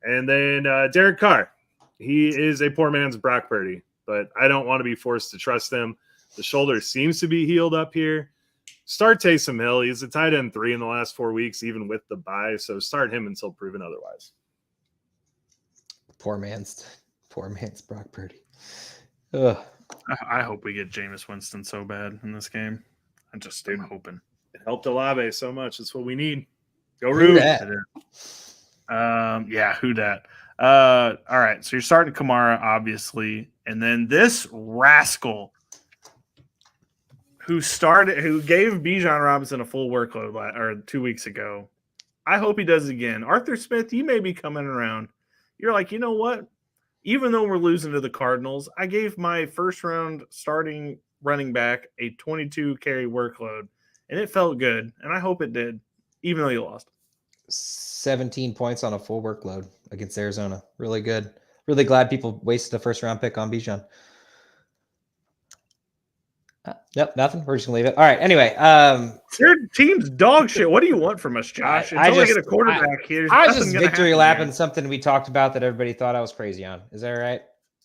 And then Derek Carr. He is a poor man's Brock Purdy, but I don't want to be forced to trust him. The shoulder seems to be healed up here. Start Taysom Hill. He's a tight end 3 in the last 4 weeks, even with the bye. So start him until proven otherwise. Poor man's Brock Purdy. Ugh. I hope we get Jameis Winston so bad in this game. I'm hoping. It helped Olave so much. It's what we need. Go Rude. Yeah, who dat? All right, so you're starting Kamara, obviously, and then this rascal who gave Bijan Robinson a full workload 2 weeks ago. I hope he does it again. Arthur Smith, you may be coming around. You're like, you know what? Even though we're losing to the Cardinals, I gave my first round starting running back a 22 carry workload, and it felt good, and I hope it did, even though you lost. 17 points on a full workload against Arizona. Really good. Really glad people wasted a first round pick on Bijan. Yep, nothing. We're just gonna leave it. All right. Anyway, your team's dog shit. What do you want from us, Josh? Until I get a quarterback here. I was just victory lapping something we talked about that everybody thought I was crazy on. Is that right?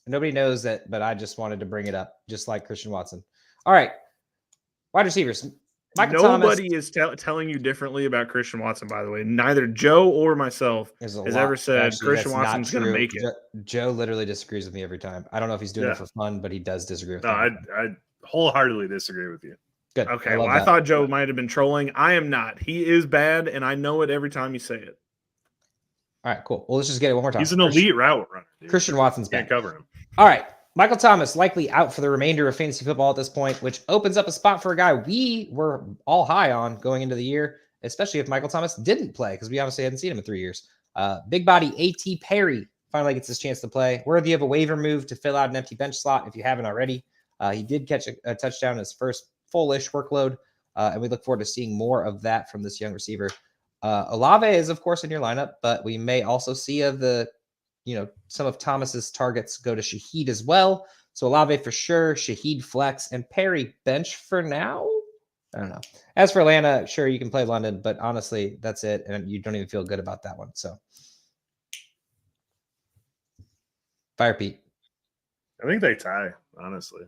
Nobody knows that, but I just wanted to bring it up, just like Christian Watson. All right, wide receivers. Nobody is telling you differently about Christian Watson, by the way. Neither Joe or myself has ever said Christian Watson's going to make it. Joe literally disagrees with me every time. I don't know if he's doing it for fun, but he does disagree with me. I wholeheartedly disagree with you. Good. Okay, I thought Joe might have been trolling. I am not. He is bad, and I know it every time you say it. All right, cool. Well, let's just get it one more time. He's an elite route runner. Dude. Christian Watson's can't cover him. All right. Michael Thomas likely out for the remainder of fantasy football at this point, which opens up a spot for a guy we were all high on going into the year, especially if Michael Thomas didn't play, because we obviously hadn't seen him in 3 years. Big body A.T. Perry finally gets his chance to play. Worthy of a waiver move to fill out an empty bench slot if you haven't already. He did catch a touchdown in his first full-ish workload, and we look forward to seeing more of that from this young receiver. Olave is, of course, in your lineup, but we may also see some of Thomas's targets go to Shaheed as well. So Olave for sure, Shaheed flex, and Perry bench for now. I don't know. As for Atlanta, sure, you can play London, but honestly, that's it. And you don't even feel good about that one. So fire Pete. I think they tie, honestly.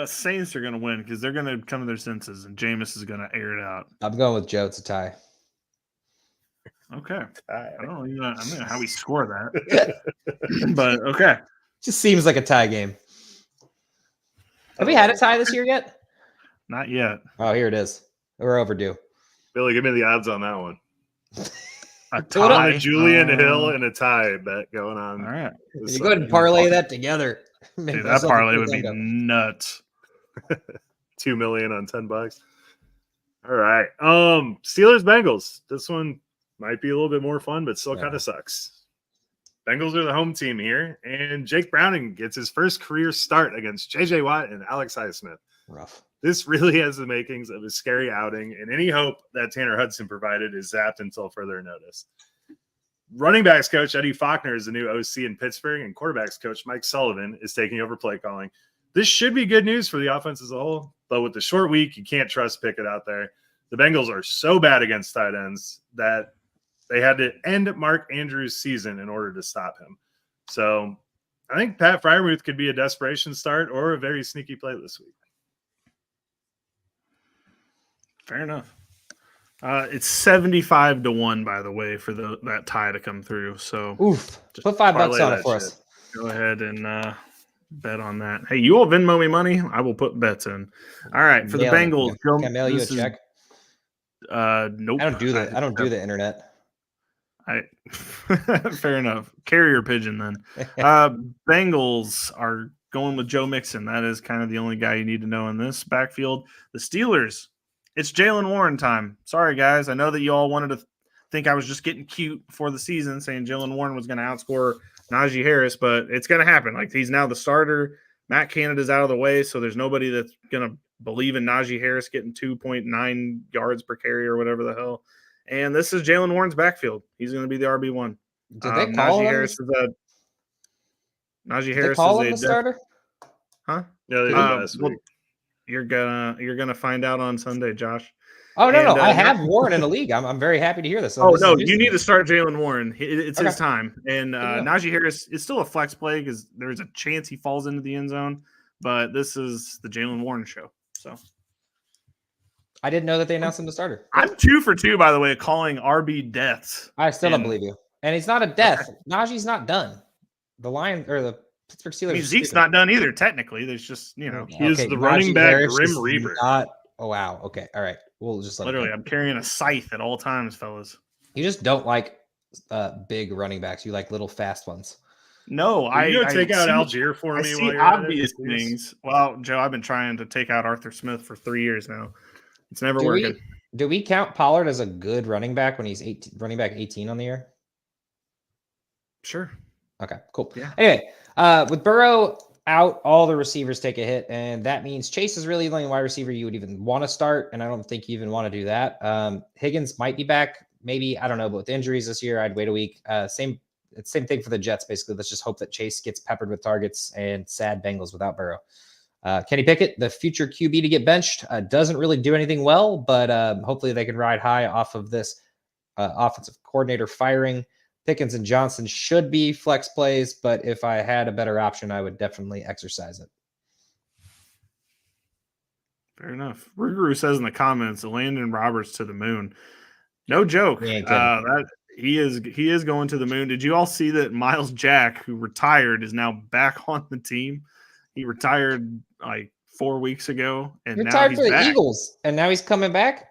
Saints are going to win because they're going to come to their senses, and Jameis is going to air it out. I'm going with Joe. It's a tie. Okay. Tie. I don't know how we score that. But okay. Just seems like a tie game. Have we had a tie this year yet? Not yet. Oh, here it is. We're overdue. Billy, give me the odds on that one. A Total- tie. On a Julian Hill and a tie bet going on. All right. You go ahead and parlay that together. Dude, that parlay would be nuts. 2 million on $10. All right. Steelers Bengals. This one might be a little bit more fun, but still kind of sucks. Bengals are the home team here, and Jake Browning gets his first career start against J.J. Watt and Alex Highsmith. Rough. This really has the makings of a scary outing, and any hope that Tanner Hudson provided is zapped until further notice. Running backs coach Eddie Faulkner is the new OC in Pittsburgh, and quarterbacks coach Mike Sullivan is taking over play calling. This should be good news for the offense as a whole, but with the short week, you can't trust Pickett out there. The Bengals are so bad against tight ends that they had to end Mark Andrews' season in order to stop him. So I think Pat Freiermuth could be a desperation start or a very sneaky play this week. Fair enough. It's 75-1, by the way, for that tie to come through. So Oof. Put $5 on it for us. Go ahead and bet on that. Hey, you will Venmo me money. I will put bets in. All right, for the Bengals. Can I mail you a check? Nope. I don't do that. I don't do the internet. Fair enough. Carrier pigeon then. Bengals are going with Joe Mixon. That is kind of the only guy you need to know in this backfield. The Steelers, it's Jaylen Warren time. Sorry, guys. I know that you all wanted to think I was just getting cute before the season saying Jaylen Warren was going to outscore Najee Harris, but it's going to happen. Like, he's now the starter. Matt Canada's out of the way, so there's nobody that's going to believe in Najee Harris getting 2.9 yards per carry or whatever the hell. And this is Jaylen Warren's backfield. He's going to be the RB1. Did they call Najee him? Harris is a Najee Harris call is him a the starter? Huh? Yeah, they did last week. You're gonna find out on Sunday, Josh. Oh no, I have Warren in the league. I'm very happy to hear this. So you need to start Jaylen Warren. It's his time. And Yeah. Najee Harris is still a flex play because there's a chance he falls into the end zone. But this is the Jaylen Warren show. So I didn't know that they announced him the starter. I'm 2 for 2, by the way, calling RB deaths. I still don't believe you. And he's not a death. Najee's not done. The Lions or the Pittsburgh Steelers. Zeke's not done either. Technically, there's just he is the running back Grim Reaper. Oh wow. Okay. All right. We'll just literally. I'm carrying a scythe at all times, fellas. You just don't like big running backs. You like little fast ones. No, I take out Algier for me. I see obvious things. Well, Joe, I've been trying to take out Arthur Smith for 3 years now. It's never working. Do we count Pollard as a good running back when he's running back 18 on the year? Sure. Okay, cool. Yeah. Anyway, with Burrow out, all the receivers take a hit, and that means Chase is really the only wide receiver you would even want to start, and I don't think you even want to do that. Higgins might be back, maybe, I don't know, but with injuries this year, I'd wait a week. Same thing for the Jets, basically. Let's just hope that Chase gets peppered with targets and sad Bengals without Burrow. Kenny Pickett, the future QB to get benched, doesn't really do anything well, but hopefully they can ride high off of this offensive coordinator firing. Pickens and Johnson should be flex plays, but if I had a better option, I would definitely exercise it. Fair enough. Ruguru says in the comments, Landon Roberts to the moon. No joke. He is going to the moon. Did you all see that Miles Jack, who retired, is now back on the team? He retired like 4 weeks ago, and You're now tired he's for the back. Eagles, and now he's coming back.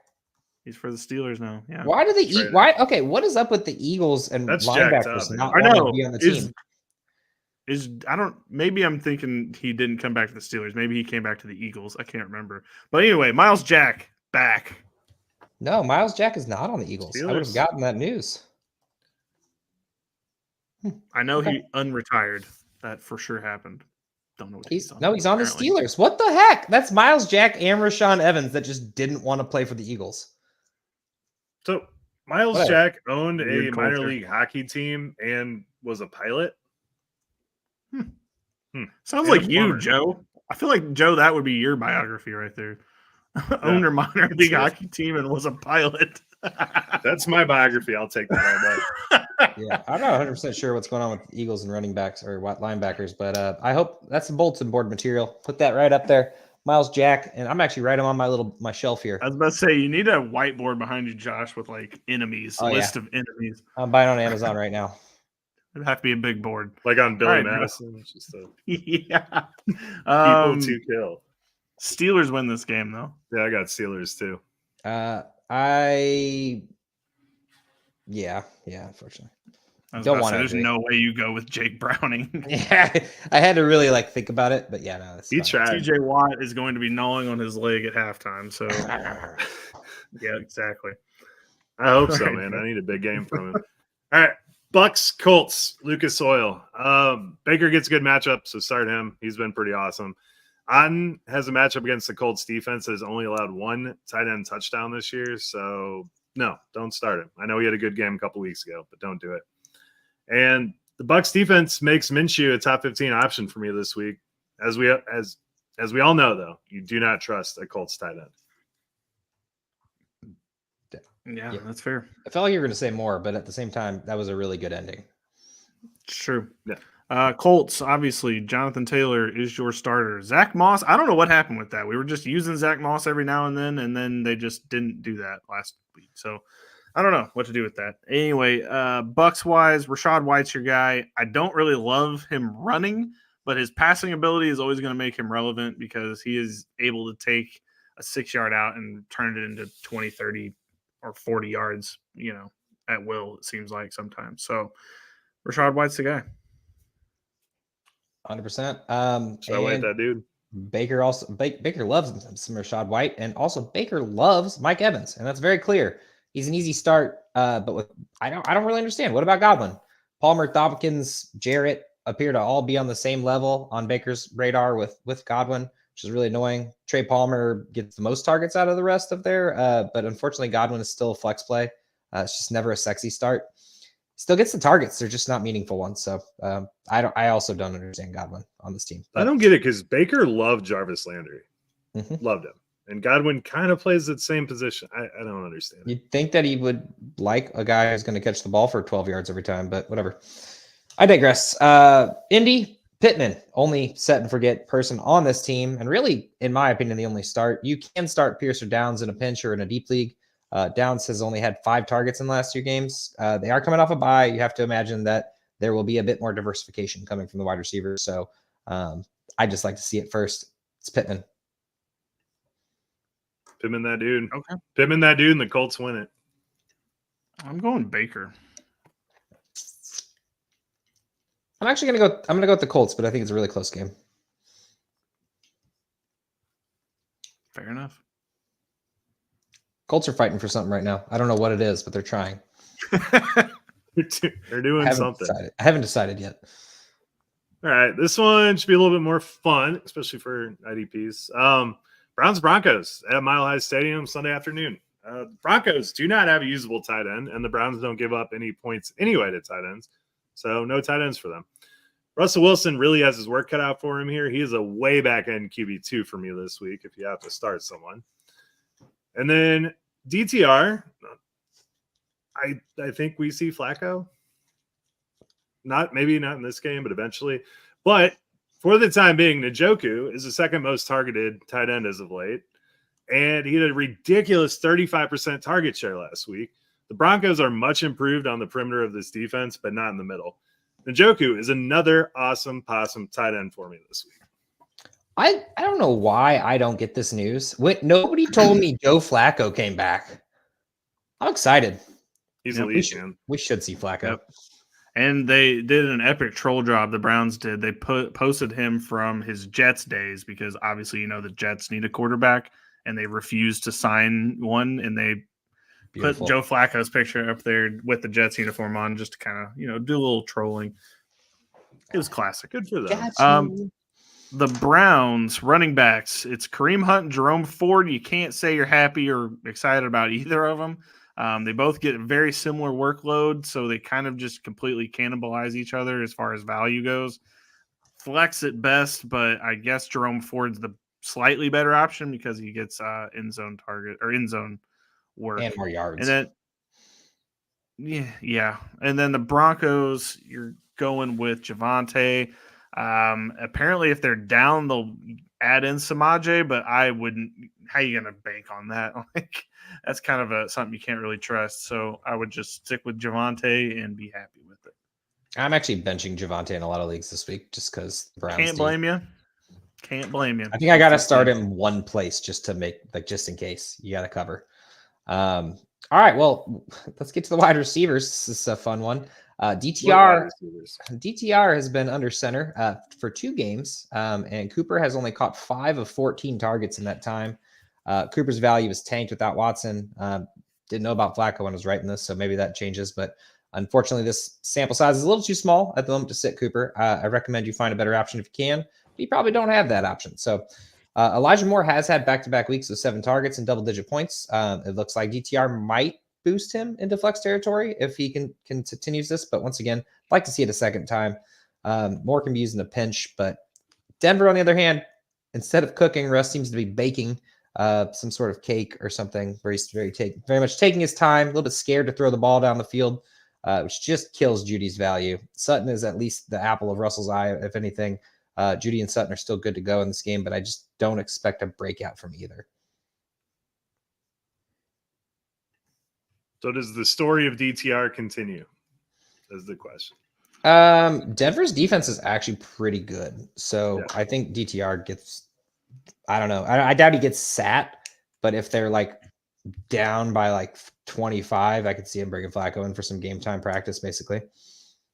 He's for the Steelers now. Yeah. Why do they Why? Okay, what is up with the Eagles and linebackers not wanting to be on the team? Maybe I'm thinking he didn't come back to the Steelers. Maybe he came back to the Eagles. I can't remember. But anyway, Miles Jack back. No, Miles Jack is not on the Eagles. Steelers. I would have gotten that news. I know he unretired. That for sure happened. Don't know what He's on apparently. the Steelers. What the heck? That's Miles Jack and Rashawn Evans that just didn't want to play for the Eagles. So Miles What a Jack owned a weird minor culture. league hockey team and was a pilot. Sounds And like a you, plumber. Joe. I feel like, Joe, that would be your biography right there. Owned a minor league hockey team and was a pilot. That's my biography. I'll take that all day. Yeah, I'm not 100% sure what's going on with the Eagles and running backs or what linebackers, but I hope that's the bulletin board material. Put that right up there. Miles Jack, and I'm actually writing on my shelf here. I was about to say, you need a whiteboard behind you, Josh, with like enemies, list of enemies. I'm buying on Amazon right now. It'd have to be a big board. Like on Billy All right, Madison. It's just a Yeah. people to kill. Steelers win this game, though. Yeah, I got Steelers too. Yeah, unfortunately. I was Don't about to want say, to there's agree. no way you go with Jake Browning. Yeah, I had to really think about it, but yeah, no, that's He fine. tried. TJ Watt is going to be gnawing on his leg at halftime. So, yeah, exactly. I hope so, Right. man. I need a big game from him. All right. Bucks, Colts, Lucas Oil. Baker gets a good matchup, so start him. He's been pretty awesome. Otten has a matchup against the Colts defense that has only allowed one tight end touchdown this year. So, no, don't start him. I know he had a good game a couple weeks ago, but don't do it. And the Bucks defense makes Minshew a top 15 option for me this week. As we all know, though, you do not trust a Colts tight end. Yeah, that's fair. I felt like you were going to say more, but at the same time, that was a really good ending. It's true. Yeah. Colts, obviously, Jonathan Taylor is your starter. Zach Moss, I don't know what happened with that. We were just using Zach Moss every now and then they just didn't do that last week. So I don't know what to do with that. Anyway, Bucks-wise, Rachaad White's your guy. I don't really love him running, but his passing ability is always going to make him relevant because he is able to take a 6-yard out and turn it into 20, 30, or 40 yards, at will, it seems like sometimes. So Rachaad White's the guy. 100%. So I like that dude. Baker loves some Rachaad White, and also Baker loves Mike Evans, and that's very clear. He's an easy start, but I don't really understand. What about Godwin? Palmer, Thompkins, Jarrett appear to all be on the same level on Baker's radar with Godwin, which is really annoying. Trey Palmer gets the most targets out of the rest of there, but unfortunately Godwin is still a flex play. It's just never a sexy start. Still gets the targets. They're just not meaningful ones. So I also don't understand Godwin on this team. I don't get it because Baker loved Jarvis Landry. Mm-hmm. Loved him. And Godwin kind of plays the same position. I don't understand. You'd think that he would like a guy who's going to catch the ball for 12 yards every time, but whatever. I digress. Indy, Pittman, only set and forget person on this team. And really, in my opinion, the only start. You can start Pierce or Downs in a pinch or in a deep league. Downs has only had 5 targets in the last 2 games. They are coming off a bye. You have to imagine that there will be a bit more diversification coming from the wide receivers. So I just like to see it first. It's Pittman. Pittman, that dude. Okay. Pittman, that dude, and the Colts win it. I'm going Baker. I'm actually going to go with the Colts, but I think it's a really close game. Fair enough. Colts are fighting for something right now. I don't know what it is, but they're trying. They're doing something. I haven't decided yet. All right. This one should be a little bit more fun, especially for IDPs. Browns Broncos at Mile High Stadium Sunday afternoon. Broncos do not have a usable tight end, and the Browns don't give up any points anyway to tight ends. So no tight ends for them. Russell Wilson really has his work cut out for him here. He is a way back end QB2 for me this week if you have to start someone. And then DTR, I think we see Flacco. Maybe not in this game, but eventually. But for the time being, Njoku is the second most targeted tight end as of late. And he had a ridiculous 35% target share last week. The Broncos are much improved on the perimeter of this defense, but not in the middle. Njoku is another awesome possum tight end for me this week. I don't know why I don't get this news. Nobody told me Joe Flacco came back. I'm excited. He's elite, man. We should see Flacco. Yep. And they did an epic troll job. The Browns did. They posted him from his Jets days because obviously, the Jets need a quarterback and they refused to sign one. And they put Joe Flacco's picture up there with the Jets uniform on just to kind of, do a little trolling. It was classic. Good for them. Got The Browns running backs, it's Kareem Hunt and Jerome Ford. You can't say you're happy or excited about either of them. They both get a very similar workload, so they kind of just completely cannibalize each other as far as value goes. Flex at best, but I guess Jerome Ford's the slightly better option because he gets end zone target or end zone work and more yards. And then yeah. And then the Broncos, you're going with Javonte. Apparently, if they're down, they'll add in Samaje, but I wouldn't. How you going to bank on that? Like that's kind of something you can't really trust. So I would just stick with Javonte and be happy with it. I'm actually benching Javonte in a lot of leagues this week just because Browns. Can't blame you. Can't blame you. I think I got to start him one place just to make just in case you got to cover. All right, well, let's get to the wide receivers. This is a fun one. DTR has been under center for 2 games, and Cooper has only caught 5 of 14 targets in that time. Cooper's value is tanked without Watson. Didn't know about Flacco when I was writing this, so maybe that changes. But unfortunately, this sample size is a little too small at the moment to sit Cooper. I recommend you find a better option if you can. But you probably don't have that option. So Elijah Moore has had back-to-back weeks with 7 targets and double-digit points. It looks like DTR might boost him into flex territory if he can continues this. But once again, I'd like to see it a second time. Moore can be used in a pinch. But Denver, on the other hand, instead of cooking, Russ seems to be baking some sort of cake or something where he's very much taking his time, a little bit scared to throw the ball down the field, which just kills Judy's value. Sutton is at least the apple of Russell's eye, if anything. Judy and Sutton are still good to go in this game, but I just don't expect a breakout from either. So does the story of DTR continue? Is the question. Denver's defense is actually pretty good. So yeah. I think DTR gets, I don't know. I doubt he gets sat, but if they're like down by like 25, I could see him bringing Flacco in for some game time practice, basically.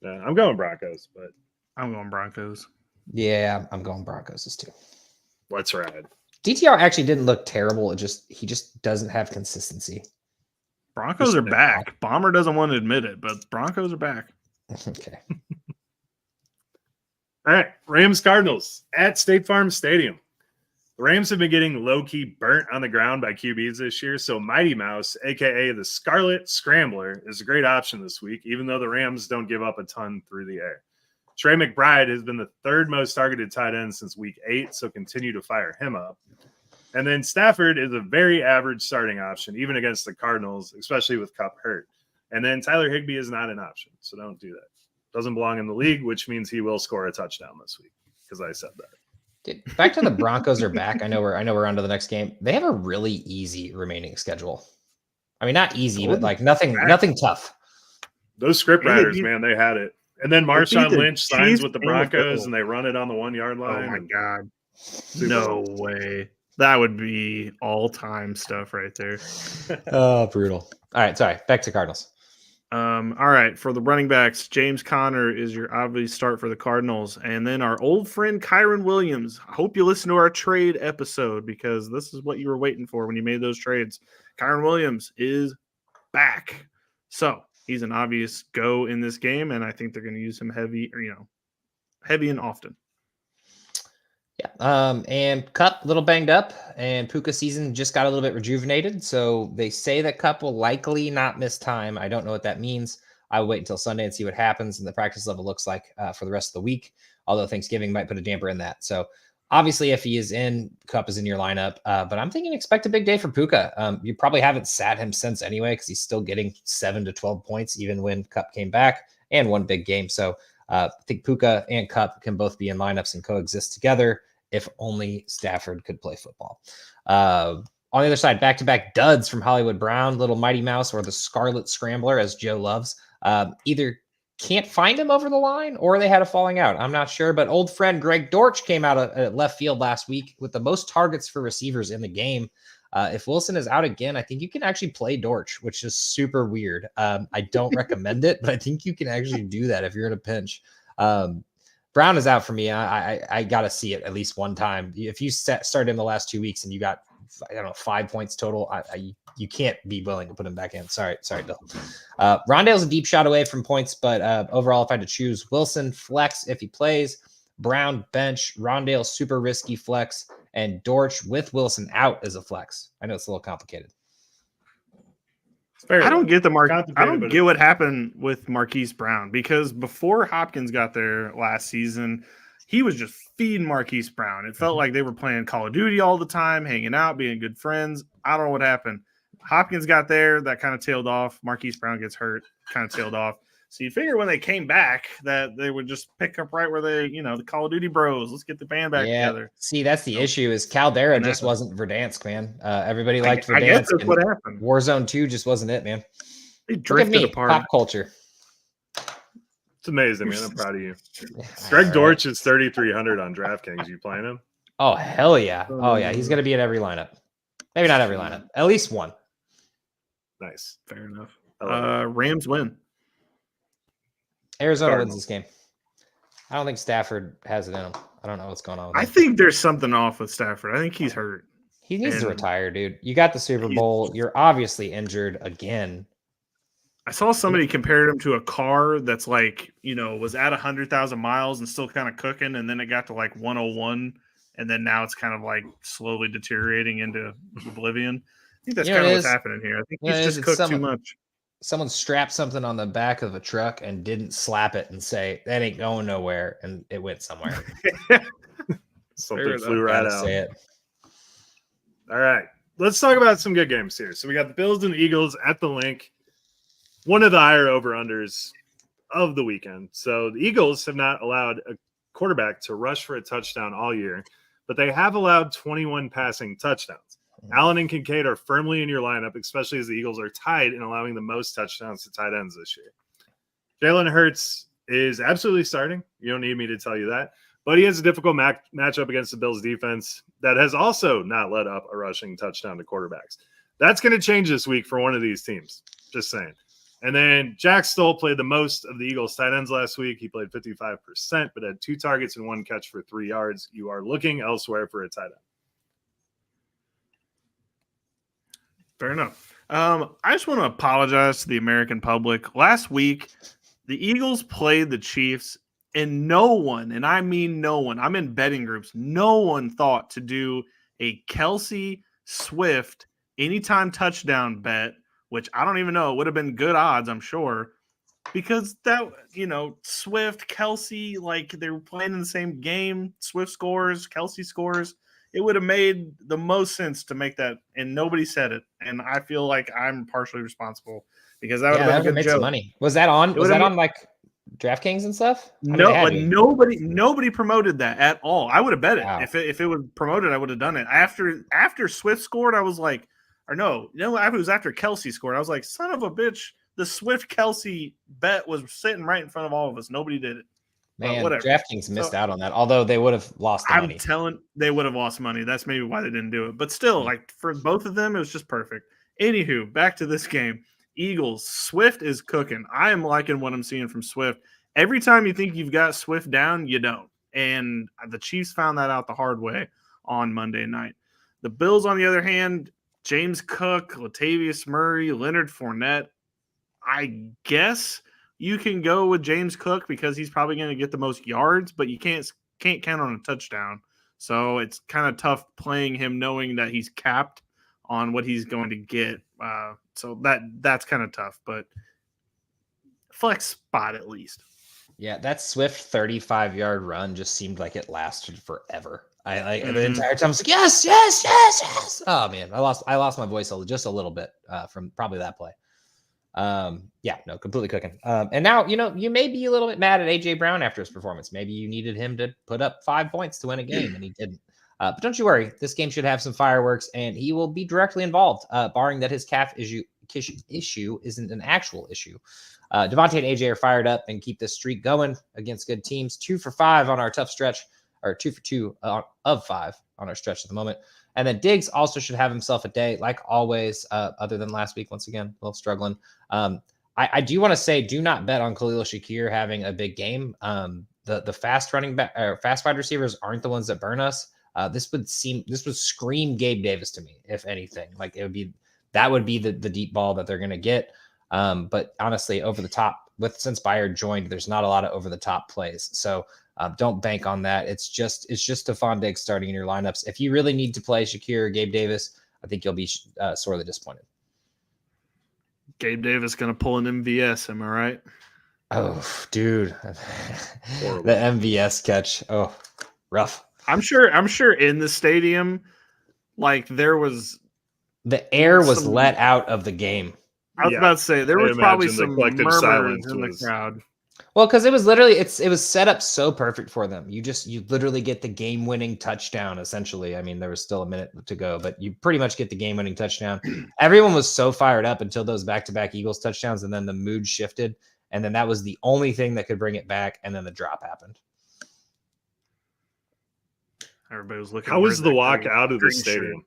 Yeah, I'm going Broncos, but I'm going Broncos. Yeah, I'm going Broncos as too. Let's ride. DTR actually didn't look terrible. He just doesn't have consistency. Broncos are back. Bomber doesn't want to admit it, but Broncos are back. Okay. All right. Rams Cardinals at State Farm Stadium. The Rams have been getting low-key burnt on the ground by QBs this year, so Mighty Mouse, a.k.a. the Scarlet Scrambler, is a great option this week, even though the Rams don't give up a ton through the air. Trey McBride has been the 3rd most targeted tight end since week 8, so continue to fire him up. And then Stafford is a very average starting option, even against the Cardinals, especially with Kupp hurt. And then Tyler Higbee is not an option, so don't do that. Doesn't belong in the league, which means he will score a touchdown this week because I said that. Dude, back to the Broncos are back. I know we're on to the next game. They have a really easy remaining schedule. I mean, not easy, but like nothing tough. Those script writers, man, they had it. And then Marshawn Lynch signs with the Broncos, and they run it on the 1-yard line. Oh my God! No way. That would be all-time stuff right there. Oh, brutal. All right, sorry. Back to Cardinals. All right, for the running backs, James Conner is your obvious start for the Cardinals. And then our old friend Kyron Williams. I hope you listen to our trade episode because this is what you were waiting for when you made those trades. Kyron Williams is back. So he's an obvious go in this game, and I think they're going to use him heavy and often. Yeah. And Kupp, a little banged up, and Puka season just got a little bit rejuvenated. So they say that Kupp will likely not miss time. I don't know what that means. I will wait until Sunday and see what happens and the practice level looks like for the rest of the week, although Thanksgiving might put a damper in that. So obviously, if he is in, Kupp is in your lineup. But I'm thinking expect a big day from Puka. You probably haven't sat him since anyway because he's still getting 7 to 12 points even when Kupp came back and one big game. So I think Puka and Kupp can both be in lineups and coexist together if only Stafford could play football. On the other side, back-to-back duds from Hollywood Brown, Little Mighty Mouse, or the Scarlet Scrambler, as Joe loves. Either can't find him over the line or they had a falling out. I'm not sure, but old friend Greg Dortch came out at left field last week with the most targets for receivers in the game. If Wilson is out again, I think you can actually play Dortch, which is super weird. I don't recommend it, but I think you can actually do that if you're in a pinch. Brown is out for me. I got to see it at least one time. If you started in the last 2 weeks and you got I don't know, 5 points total. You can't be willing to put him back in. Sorry, Bill. Rondale's a deep shot away from points, but overall, if I had to choose, Wilson flex if he plays, Brown bench, Rondale super risky flex, and Dortch with Wilson out as a flex. I know it's a little complicated. I don't get I don't get what happened with Marquise Brown, because before Hopkins got there last season, he was just feeding Marquise Brown. It felt like they were playing Call of Duty all the time, hanging out, being good friends. I don't know what happened. Hopkins got there, that kind of tailed off. Marquise Brown gets hurt, kind of tailed off. So you figure when they came back that they would just pick up right where they, the Call of Duty bros. Let's get the band back together. See, that's the issue is Caldera just wasn't Verdansk, man. Everybody liked Verdansk. I guess that's what happened. Warzone 2 just wasn't it, man. They drifted apart. Pop culture. It's amazing, man. I'm proud of you. Greg Dortch is 3,300 on DraftKings. You playing him? Oh, hell yeah. Oh, yeah. He's going to be in every lineup. Maybe not every lineup. At least one. Nice. Fair enough. Rams win. Arizona wins this game. I don't think Stafford has it in him. I don't know what's going on with him. I think there's something off with Stafford. I think he's hurt. He needs to retire, dude. You got the Super Bowl. You're obviously injured again. I saw somebody compared him to a car that's like, was at 100,000 miles and still kind of cooking, and then it got to like 101, and then now it's kind of like slowly deteriorating into oblivion. I think that's kind of what's happening here. I think he's just cooked too much. Someone strapped something on the back of a truck and didn't slap it and say, that ain't going nowhere, and it went somewhere. Something flew right out. All right. Let's talk about some good games here. So we got the Bills and the Eagles at the link. One of the higher over-unders of the weekend. So the Eagles have not allowed a quarterback to rush for a touchdown all year, but they have allowed 21 passing touchdowns. Allen and Kincaid are firmly in your lineup, especially as the Eagles are tied in allowing the most touchdowns to tight ends this year. Jalen Hurts is absolutely starting. You don't need me to tell you that. But he has a difficult matchup against the Bills defense that has also not let up a rushing touchdown to quarterbacks. That's going to change this week for one of these teams. Just saying. And then Jack Stoll played the most of the Eagles tight ends last week. He played 55%, but had 2 targets and 1 catch for 3 yards. You are looking elsewhere for a tight end. Fair enough. I just want to apologize to the American public. Last week, the Eagles played the Chiefs, and no one, and I mean no one, I'm in betting groups, no one thought to do a Kelsey Swift anytime touchdown bet, which I don't even know. It would have been good odds, I'm sure, because that, Swift, Kelsey, like they were playing in the same game. Swift scores, Kelsey scores. It would have made the most sense to make that, and nobody said it. And I feel like I'm partially responsible because that would have been a good joke. Money. Was that on? Was that on like DraftKings and stuff? No, but nobody promoted that at all. I would have bet it. Wow. If it was promoted, I would have done it. After Swift scored, I was like, it was after Kelsey scored. I was like, son of a bitch, the Swift Kelsey bet was sitting right in front of all of us. Nobody did it. Man, DraftKings missed out on that. Although they would have lost money. I'm telling, they would have lost money. That's maybe why they didn't do it. But still, like for both of them, it was just perfect. Anywho, back to this game. Eagles, Swift is cooking. I am liking what I'm seeing from Swift. Every time you think you've got Swift down, you don't. And the Chiefs found that out the hard way on Monday night. The Bills, on the other hand, James Cook, Latavius Murray, Leonard Fournette. I guess you can go with James Cook because he's probably going to get the most yards, but you can't count on a touchdown. So it's kind of tough playing him knowing that he's capped on what he's going to get. So that's kind of tough, but flex spot at least. Yeah, that Swift 35-yard run just seemed like it lasted forever. The entire time I was like, yes. Oh man, I lost my voice just a little bit from probably that play. Completely cooking. And now, you may be a little bit mad at AJ Brown after his performance. Maybe you needed him to put up 5 points to win a game and he didn't. But don't you worry. This game should have some fireworks and he will be directly involved, barring that his calf issue isn't an actual issue. Devontae and AJ are fired up and keep this streak going against good teams. 2 for 5 on our tough stretch, or 2 for 2 of 5 on our stretch at the moment. And then Diggs also should have himself a day, like always, other than last week, once again, a little struggling. I do want to say, do not bet on Khalil Shakir having a big game. The fast running back or fast wide receivers aren't the ones that burn us. This would scream Gabe Davis to me, if anything. Like that would be the deep ball that they're going to get. But honestly, over the top since Byard joined, there's not a lot of over the top plays. So don't bank on that. It's just Stephon Diggs starting in your lineups. If you really need to play Shakir or Gabe Davis, I think you'll be sorely disappointed. Gabe Davis going to pull an MVS. Am I right? Oh, dude, the MVS catch. Oh, rough. I'm sure in the stadium, like the air was let out of the game. I was about to say there was probably some murmurs in the crowd. Well, because it was literally it was set up so perfect for them. You literally get the game-winning touchdown. Essentially, I mean, there was still a minute to go, but you pretty much get the game-winning touchdown. Everyone was so fired up until those back-to-back Eagles touchdowns, and then the mood shifted, and then that was the only thing that could bring it back, and then the drop happened. Everybody was looking. How was the walk out of the stadium?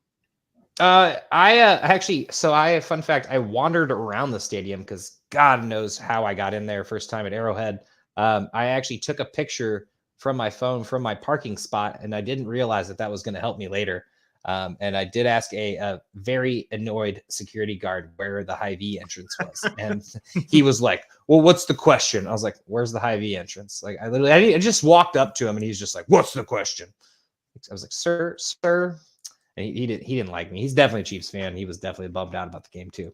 Fun fact, I wandered around the stadium because God knows how I got in there first time at Arrowhead. I actually took a picture from my phone from my parking spot, and I didn't realize that was going to help me later. And I did ask a very annoyed security guard where the Hy-Vee entrance was. And he was like, well, what's the question? I was like, where's the Hy-Vee entrance? Like I just walked up to him and he's just like, what's the question? I was like, sir. And he didn't like me. He's definitely a Chiefs fan. He was definitely bummed out about the game too.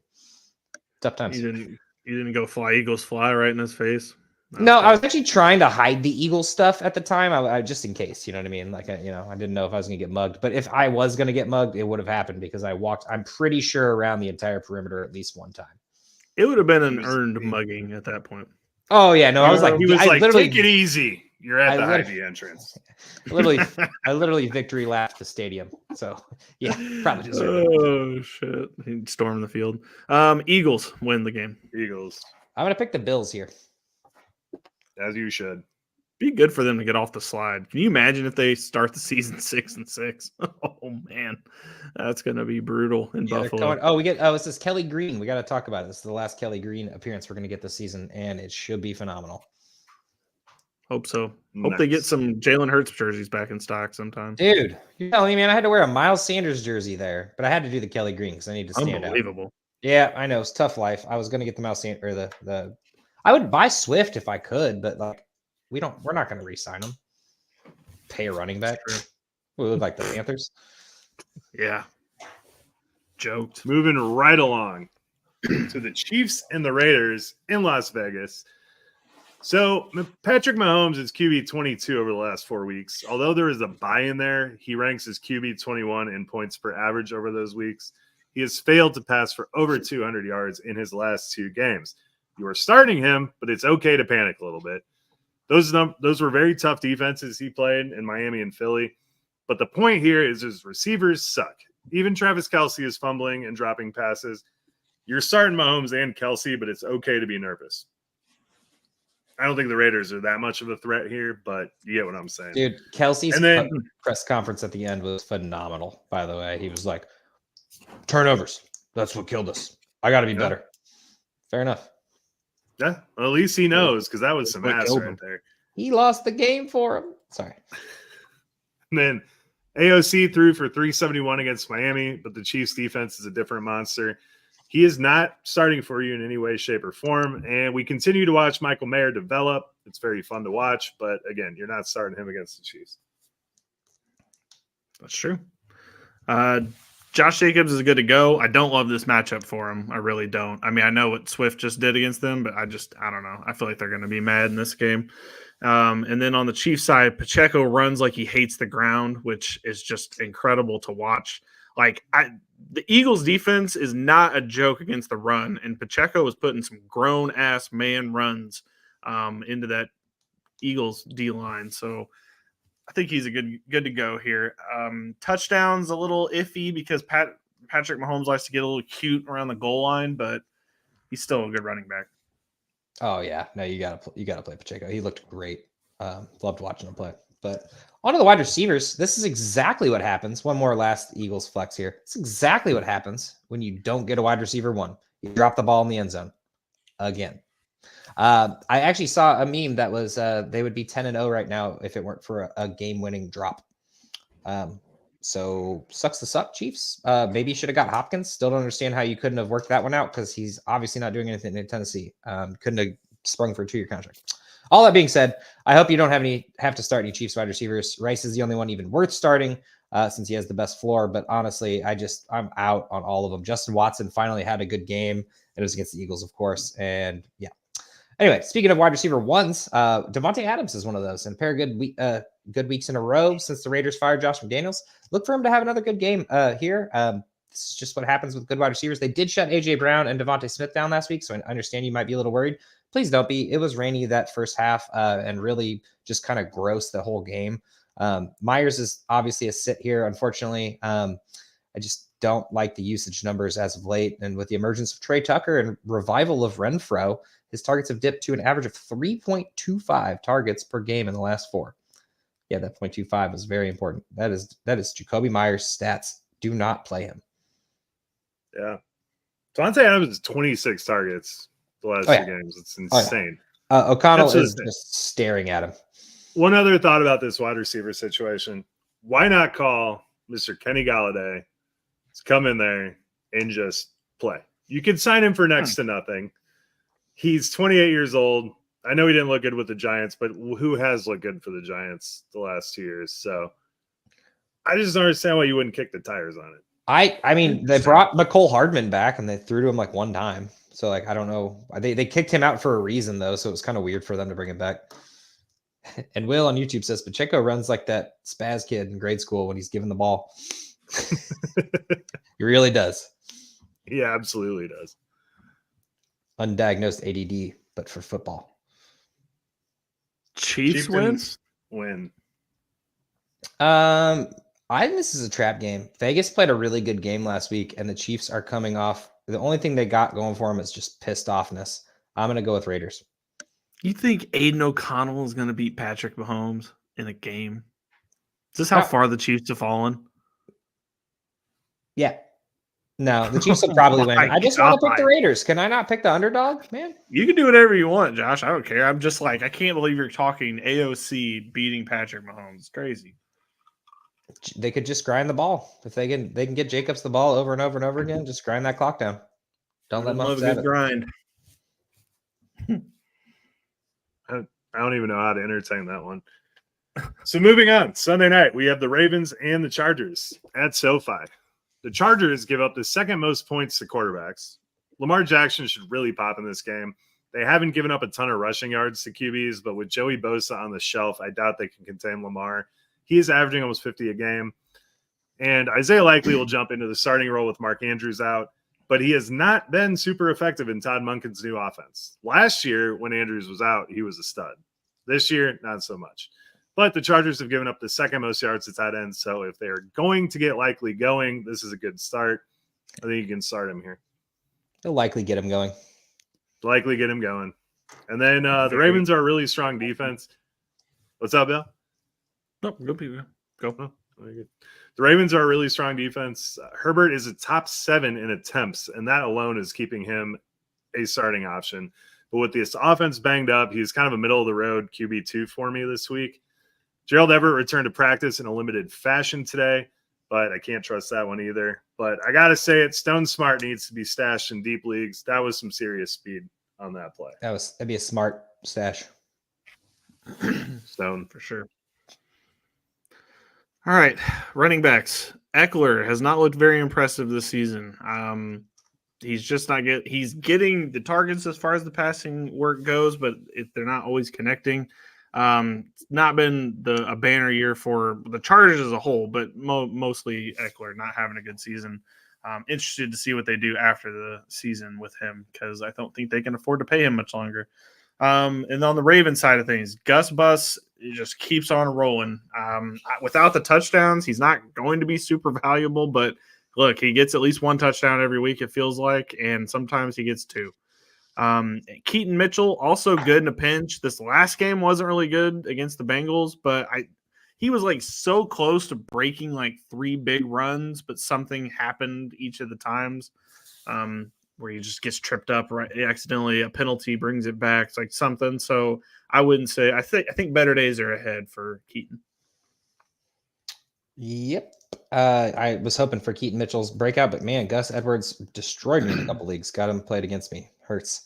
Tough times. You didn't go fly Eagles fly right in his face. No, I was actually trying to hide the Eagles stuff at the time. I just in case, you know what I mean? Like, I didn't know if I was going to get mugged, but if I was going to get mugged, it would have happened because I'm pretty sure around the entire perimeter at least one time. It would have been an earned mugging at that point. Oh yeah. No, I was like, take it easy. You're at the Hy-Vee entrance. I literally victory lapped the stadium. So yeah, probably just. Oh shit! He stormed the field. Eagles win the game. Eagles. I'm gonna pick the Bills here. As you should. Be good for them to get off the slide. Can you imagine if they start the season 6-6? Oh man, that's gonna be brutal in Buffalo. It's this Kelly Green. We got to talk about it. This is the last Kelly Green appearance we're gonna get this season, and it should be phenomenal. Hope so. Hope they get some Jalen Hurts jerseys back in stock sometime. Dude, you're telling me, man, I had to wear a Miles Sanders jersey there, but I had to do the Kelly Green because I need to stand out. Unbelievable. Yeah, I know. It's tough life. I was going to get the Miles Sanders or the I would buy Swift if I could, but like we're not going to re-sign him. Pay a running back. We look like the Panthers. Yeah. Joked. Moving right along to the Chiefs and the Raiders in Las Vegas. So Patrick Mahomes is QB 22 over the last 4 weeks. Although there is a bye in there, he ranks as QB 21 in points per average over those weeks. He has failed to pass for over 200 yards in his last 2 games. You are starting him, but it's okay to panic a little bit. Those were very tough defenses he played in Miami and Philly. But the point here is his receivers suck. Even Travis Kelce is fumbling and dropping passes. You're starting Mahomes and Kelce, but it's okay to be nervous. I don't think the Raiders are that much of a threat here, but you get what I'm saying. Dude, Kelsey's press conference at the end was phenomenal, by the way. He was like, turnovers. That's what killed us. I got to be better. Fair enough. Yeah, well, at least he knows because that was some ass right there. He lost the game for him. Sorry. And then AOC threw for 371 against Miami, but the Chiefs defense is a different monster. He is not starting for you in any way, shape, or form. And we continue to watch Michael Mayer develop. It's very fun to watch. But, again, you're not starting him against the Chiefs. That's true. Josh Jacobs is good to go. I don't love this matchup for him. I really don't. I mean, I know what Swift just did against them, but I don't know. I feel like they're going to be mad in this game. And then on the Chiefs side, Pacheco runs like he hates the ground, which is just incredible to watch. Like, the Eagles defense is not a joke against the run, and Pacheco was putting some grown-ass man runs into that Eagles D-line. So I think he's a good to go here. Touchdowns a little iffy because Patrick Mahomes likes to get a little cute around the goal line, but he's still a good running back. Oh yeah, no, you gotta play Pacheco. He looked great. Loved watching him play. But on to the wide receivers. This is exactly what happens. One more last Eagles flex here. It's exactly what happens when you don't get a wide receiver one. You drop the ball in the end zone again. I actually saw a meme that was they would be 10-0 right now if it weren't for a game-winning drop. So sucks to suck, Chiefs. Maybe you should have got Hopkins. Still don't understand how you couldn't have worked that one out because he's obviously not doing anything in Tennessee. Couldn't have sprung for a 2-year contract. All that being said, I hope you don't have to start any Chiefs wide receivers. Rice is the only one even worth starting since he has the best floor. But honestly, I'm out on all of them. Justin Watson finally had a good game. It was against the Eagles, of course. And yeah. Anyway, speaking of wide receiver ones, Devontae Adams is one of those, and a pair of good weeks in a row since the Raiders fired Josh McDaniels. Look for him to have another good game here. This is just what happens with good wide receivers. They did shut AJ Brown and Devontae Smith down last week, so I understand you might be a little worried. Please don't be. It was rainy that first half and really just kind of gross the whole game. Myers is obviously a sit here, unfortunately. I just don't like the usage numbers as of late, and with the emergence of Trey Tucker and revival of Renfro, his targets have dipped to an average of 3.25 targets per game in the last 4. Yeah, that 0.25 is very important. That is Jacoby Myers' stats. Do not play him. Yeah. Devontae Adams is 26 targets the last 2 games. It's insane. O'Connell is just staring at him. One other thought about this wide receiver situation. Why not call Mr. Kenny Galladay to come in there and just play? You could sign him for next to nothing. He's 28 years old. I know he didn't look good with the Giants, but who has looked good for the Giants the last 2 years? So I just don't understand why you wouldn't kick the tires on it. I mean, they brought McCole Hardman back and they threw to him like one time. So like, I don't know. They kicked him out for a reason though. So it was kind of weird for them to bring him back. And Will on YouTube says Pacheco runs like that spaz kid in grade school when he's given the ball. He really does. He absolutely does. Undiagnosed ADD, but for football. Chiefs wins? Win. I think this is a trap game. Vegas played a really good game last week, and the Chiefs are coming off. The only thing they got going for them is just pissed offness. I'm going to go with Raiders. You think Aiden O'Connell is going to beat Patrick Mahomes in a game? Is this how far the Chiefs have fallen? Yeah. No, the Chiefs will probably win. I just want to pick the Raiders. Can I not pick the underdog, man? You can do whatever you want, Josh. I don't care. I'm just like, I can't believe you're talking AOC beating Patrick Mahomes. It's crazy. They could just grind the ball. If they can get Jacobs the ball over and over and over again, just grind that clock down. Don't let Mahomes have it. Grind. I don't even know how to entertain that one. So moving on, Sunday night, we have the Ravens and the Chargers at SoFi. The Chargers give up the second most points to quarterbacks. Lamar Jackson should really pop in this game. They haven't given up a ton of rushing yards to QBs, but with Joey Bosa on the shelf, I doubt they can contain Lamar. He is averaging almost 50 a game. And Isaiah Likely will jump into the starting role with Mark Andrews out, but he has not been super effective in Todd Monken's new offense. Last year, when Andrews was out, he was a stud. This year, not so much. But the Chargers have given up the second most yards to tight ends, so if they're going to get Likely going, this is a good start. I think you can start him here. They'll likely get him going. Likely get him going. And then the Ravens are a really strong defense. What's up, Bill? No, go. Oh, very good. The Ravens are a really strong defense. Herbert is a top 7 in attempts, and that alone is keeping him a starting option. But with this offense banged up, he's kind of a middle-of-the-road QB2 for me this week. Gerald Everett returned to practice in a limited fashion today, but I can't trust that one either. But I got to say it, Stone Smart needs to be stashed in deep leagues. That was some serious speed on that play. That'd be a smart stash. Stone. For sure. All right, running backs. Eckler has not looked very impressive this season. He's just not he's getting the targets as far as the passing work goes, but they're not always connecting. It's not been a banner year for the Chargers as a whole, but mostly Eckler not having a good season. Interested to see what they do after the season with him because I don't think they can afford to pay him much longer. And on the Ravens side of things, Gus Bus just keeps on rolling. Without the touchdowns, he's not going to be super valuable, but look, he gets at least one touchdown every week, it feels like, and sometimes he gets 2. Keaton Mitchell, also good in a pinch. This last game wasn't really good against the Bengals, but he was like so close to breaking like 3 big runs, but something happened each of the times where he just gets tripped up right accidentally. A penalty brings it back. It's like something. So I wouldn't say I think better days are ahead for Keaton. Yep. I was hoping for Keaton Mitchell's breakout, but man, Gus Edwards destroyed me in a couple leagues. Got him played against me. Hurts.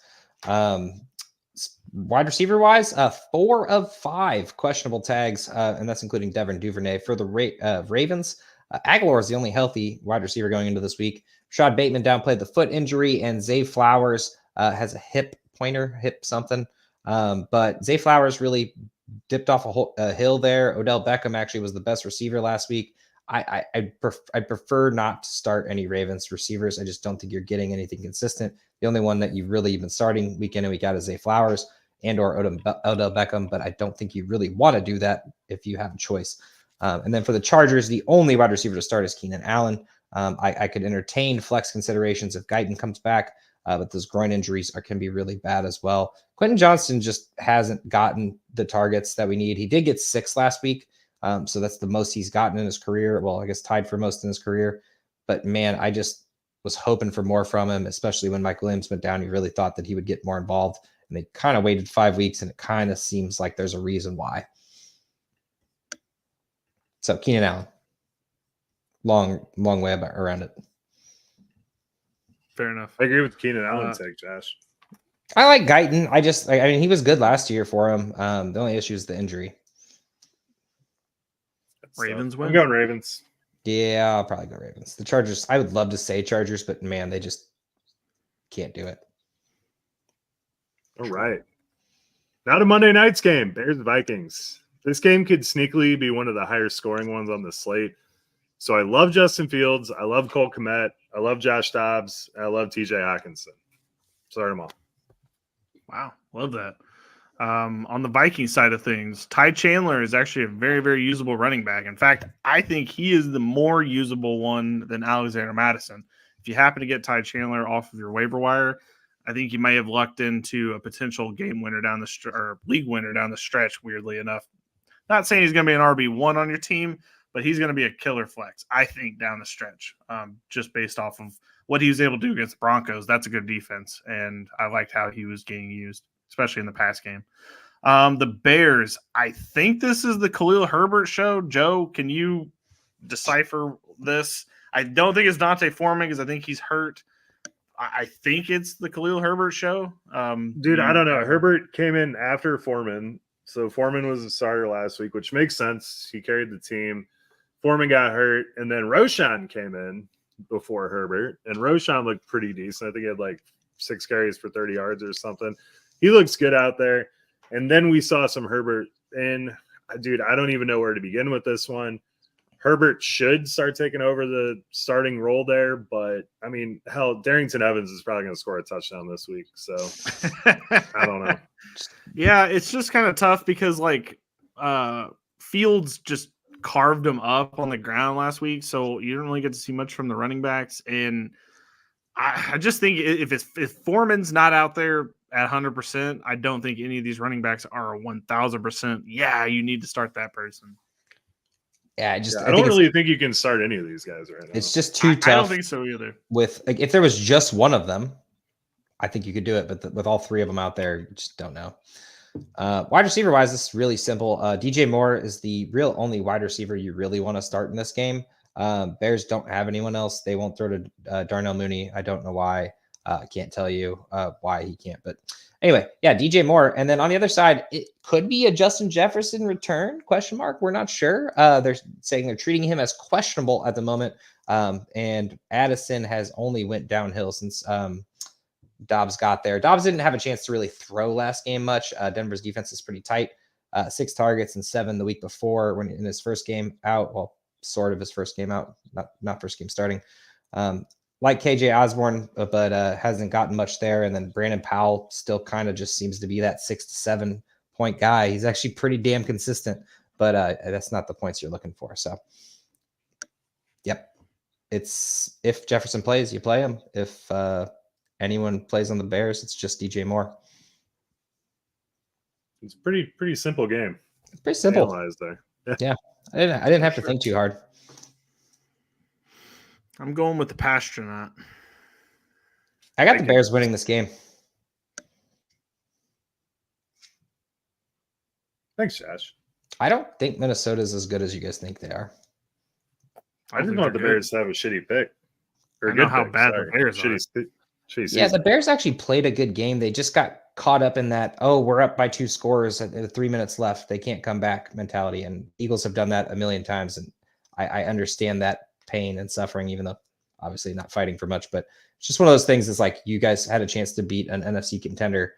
Wide receiver wise, 4 of 5 questionable tags, and that's including Devin Duvernay for the Ravens. Aguilar is the only healthy wide receiver going into this week. Rashad Bateman downplayed the foot injury, and Zay Flowers has a hip something. But Zay Flowers really dipped off a hill there. Odell Beckham actually was the best receiver last week. I'd prefer not to start any Ravens receivers. I just don't think you're getting anything consistent. The only one that you've really been starting week in and week out is Zay Flowers and or Odell Beckham, but I don't think you really want to do that if you have a choice. And then for the Chargers, the only wide receiver to start is Keenan Allen. I could entertain flex considerations if Guyton comes back, but those groin injuries can be really bad as well. Quentin Johnston just hasn't gotten the targets that we need. He did get 6 last week. So that's the most he's gotten in his career. Well, I guess tied for most in his career. But man, I just was hoping for more from him, especially when Mike Williams went down. He really thought that he would get more involved. And they kind of waited 5 weeks, and it kind of seems like there's a reason why. So Keenan Allen. Long way around it. Fair enough. I agree with Keenan Allen take, Josh. I like Guyton. I mean, he was good last year for him. The only issue is the injury. Ravens win. I'm going Ravens. Yeah, I'll probably go Ravens. The Chargers, I would love to say Chargers, but man, they just can't do it. All right. Now to Monday night's game, Bears-Vikings. This game could sneakily be one of the higher scoring ones on the slate. So I love Justin Fields. I love Cole Kmet. I love Josh Dobbs. I love TJ Hawkinson. Start them all. Wow. Love that. On the Vikings side of things, Ty Chandler is actually a very, very usable running back. In fact, I think he is the more usable one than Alexander Madison. If you happen to get Ty Chandler off of your waiver wire, I think you may have lucked into a potential game winner down the or league winner down the stretch, weirdly enough. Not saying he's going to be an RB1 on your team, but he's going to be a killer flex, I think, down the stretch, just based off of what he was able to do against the Broncos. That's a good defense, and I liked how he was getting used, especially in the pass game. The Bears, I think this is the Khalil Herbert show. Joe, can you decipher this? I don't think it's Dante Foreman because I think he's hurt. I think it's the Khalil Herbert show. Dude, I don't know. Herbert came in after Foreman. So Foreman was a starter last week, which makes sense. He carried the team. Foreman got hurt, and then Roshan came in before Herbert, and Roshan looked pretty decent. I think he had like 6 carries for 30 yards or something. He looks good out there. And then we saw some Herbert, and dude, I don't even know where to begin with this one. Herbert should start taking over the starting role there, but I mean, hell, Darrington Evans is probably going to score a touchdown this week. So I don't know. Yeah, it's just kind of tough because like Fields just carved him up on the ground last week, so you don't really get to see much from the running backs. And I just think if Foreman's not out there at 100%, I don't think any of these running backs are 1,000%. Yeah, you need to start that person. Yeah, I don't really think you can start any of these guys right now. It's just too tough. I don't think so either. With like, if there was just one of them, I think you could do it. But with all 3 of them out there, you just don't know. Wide receiver wise, this is really simple. DJ Moore is the real only wide receiver you really want to start in this game. Bears don't have anyone else. They won't throw to Darnell Mooney. I don't know why. I can't tell you why he can't. But anyway, yeah, DJ Moore. And then on the other side, it could be a Justin Jefferson return, ? We're not sure. They're saying they're treating him as questionable at the moment. And Addison has only went downhill since Dobbs got there. Dobbs didn't have a chance to really throw last game much. Denver's defense is pretty tight. 6 targets and 7 the week before when in his first game out. Well, sort of his first game out, not first game starting. Like KJ Osborne, but hasn't gotten much there. And then Brandon Powell still kind of just seems to be that 6 to 7 point guy. He's actually pretty damn consistent, but that's not the points you're looking for. So, yep. It's if Jefferson plays, you play him. If anyone plays on the Bears, it's just DJ Moore. It's a pretty simple game. Pretty simple. Analyze there. Yeah. I didn't have to think too hard. I'm going with the Pastronaut. I got the Bears winning this game. Thanks, Josh. I don't think Minnesota's as good as you guys think they are. I didn't want the Bears to have a shitty pick. Or I know how bad the Bears are. Shitty Yeah, the Bears actually played a good game. They just got caught up in that, we're up by 2 scores at 3 minutes left, they can't come back mentality. And Eagles have done that a million times. And I understand that pain and suffering, even though obviously not fighting for much. But it's just one of those things. It's like you guys had a chance to beat an NFC contender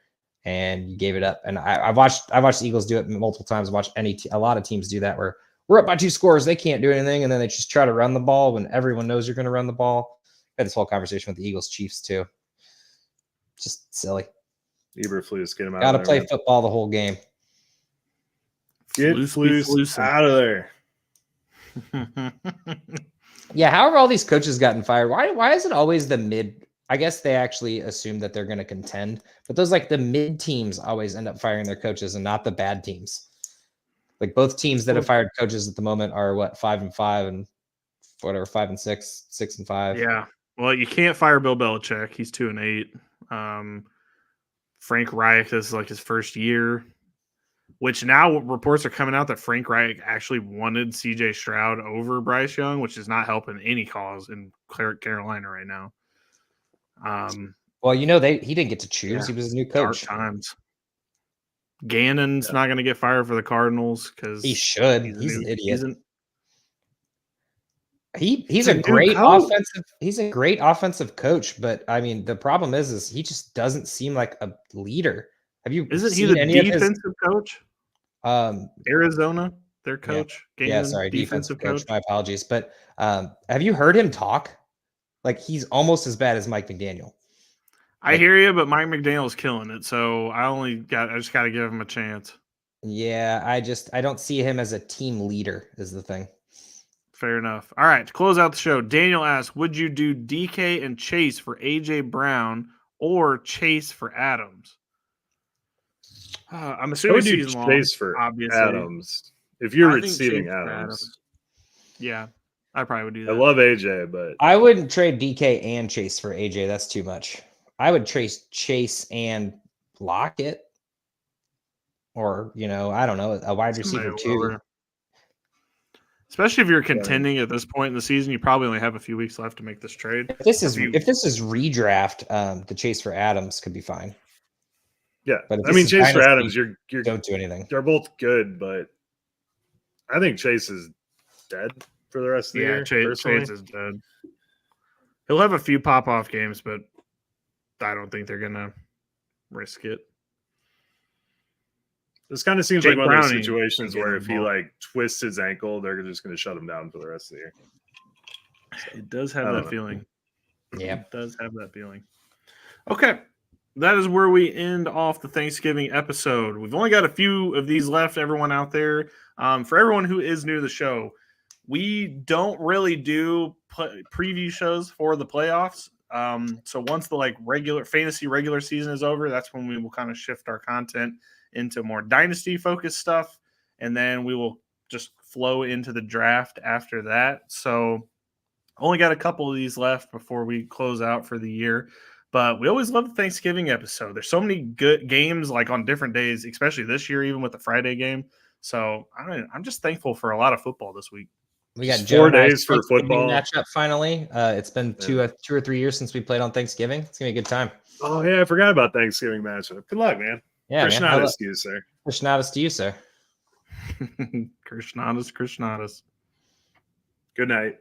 and you gave it up. And I've watched the Eagles do it multiple times. I've watched a lot of teams do that where we're up by 2 scores, they can't do anything, and then they just try to run the ball when everyone knows you're going to run the ball. I had this whole conversation with the Eagles Chiefs too. Just silly. Eberflus, get him out. Got to play football the whole game. Get Flus out of there. Yeah, how have all these coaches gotten fired? Why is it always the mid? I guess they actually assume that they're going to contend, but those like the mid teams always end up firing their coaches and not the bad teams. Like both teams that have fired coaches at the moment are 5-5 and whatever, 5-6, 6-5. Yeah. Well, you can't fire Bill Belichick. He's 2-8. Frank Reich is like his first year, which now reports are coming out that Frank Reich actually wanted CJ Stroud over Bryce Young, which is not helping any cause in Carolina right now. Well, he didn't get to choose. Yeah, He was a new dark coach. times. Gannon's not going to get fired for the Cardinals because He should. He's an idiot. He's He's a a new great coach. He's a great offensive coach, but I mean the problem is he just doesn't seem like a leader. Have you Isn't he seen the any of his defensive coach? Arizona, their coach. Yeah, sorry, defensive coach. My apologies, but have you heard him talk? Like he's almost as bad as Mike McDaniel. I hear you, but Mike McDaniel's killing it, so I just got to give him a chance. Yeah, I don't see him as a team leader is the thing. Fair enough. All right, to close out the show, Daniel asks, would you do DK and Chase for AJ Brown or Chase for Adams? I'm I assuming would do season long, Chase for obviously. Adams. If you're I think receiving Chase for Adams. Yeah, I probably would do that. I love AJ, but I wouldn't trade DK and Chase for AJ. That's too much. I would trade Chase and Lockett, or I don't know, a wide receiver too. Especially if you're contending at this point in the season, you probably only have a few weeks left to make this trade. If this is redraft, the Chase for Adams could be fine. Yeah, but I mean Chase for Adams, you don't do anything. They're both good, but I think Chase is dead for the rest of the year. Chase is dead. He'll have a few pop-off games, but I don't think they're gonna risk it. This kind of seems like one of those situations where if he like twists his ankle, they're just going to shut him down for the rest of the year. So, it does have that feeling. Yeah, it does have that feeling. Okay, that is where we end off the Thanksgiving episode. We've only got a few of these left. Everyone out there, for everyone who is new to the show, we don't really do preview shows for the playoffs. So once the regular fantasy regular season is over, that's when we will kind of shift our content into more dynasty focused stuff. And then we will just flow into the draft after that. So only got a couple of these left before we close out for the year, but we always love the Thanksgiving episode. There's so many good games on different days, especially this year, even with the Friday game. So I'm just thankful for a lot of football this week. We got 4 days for football matchup finally. It's been 2 or 3 years since we played on Thanksgiving. It's gonna be a good time. Oh yeah, I forgot about Thanksgiving matchup. Good luck, man. Yeah, Krishnadas to you, sir. Krishnadas to you, sir. Krishnadas. Good night.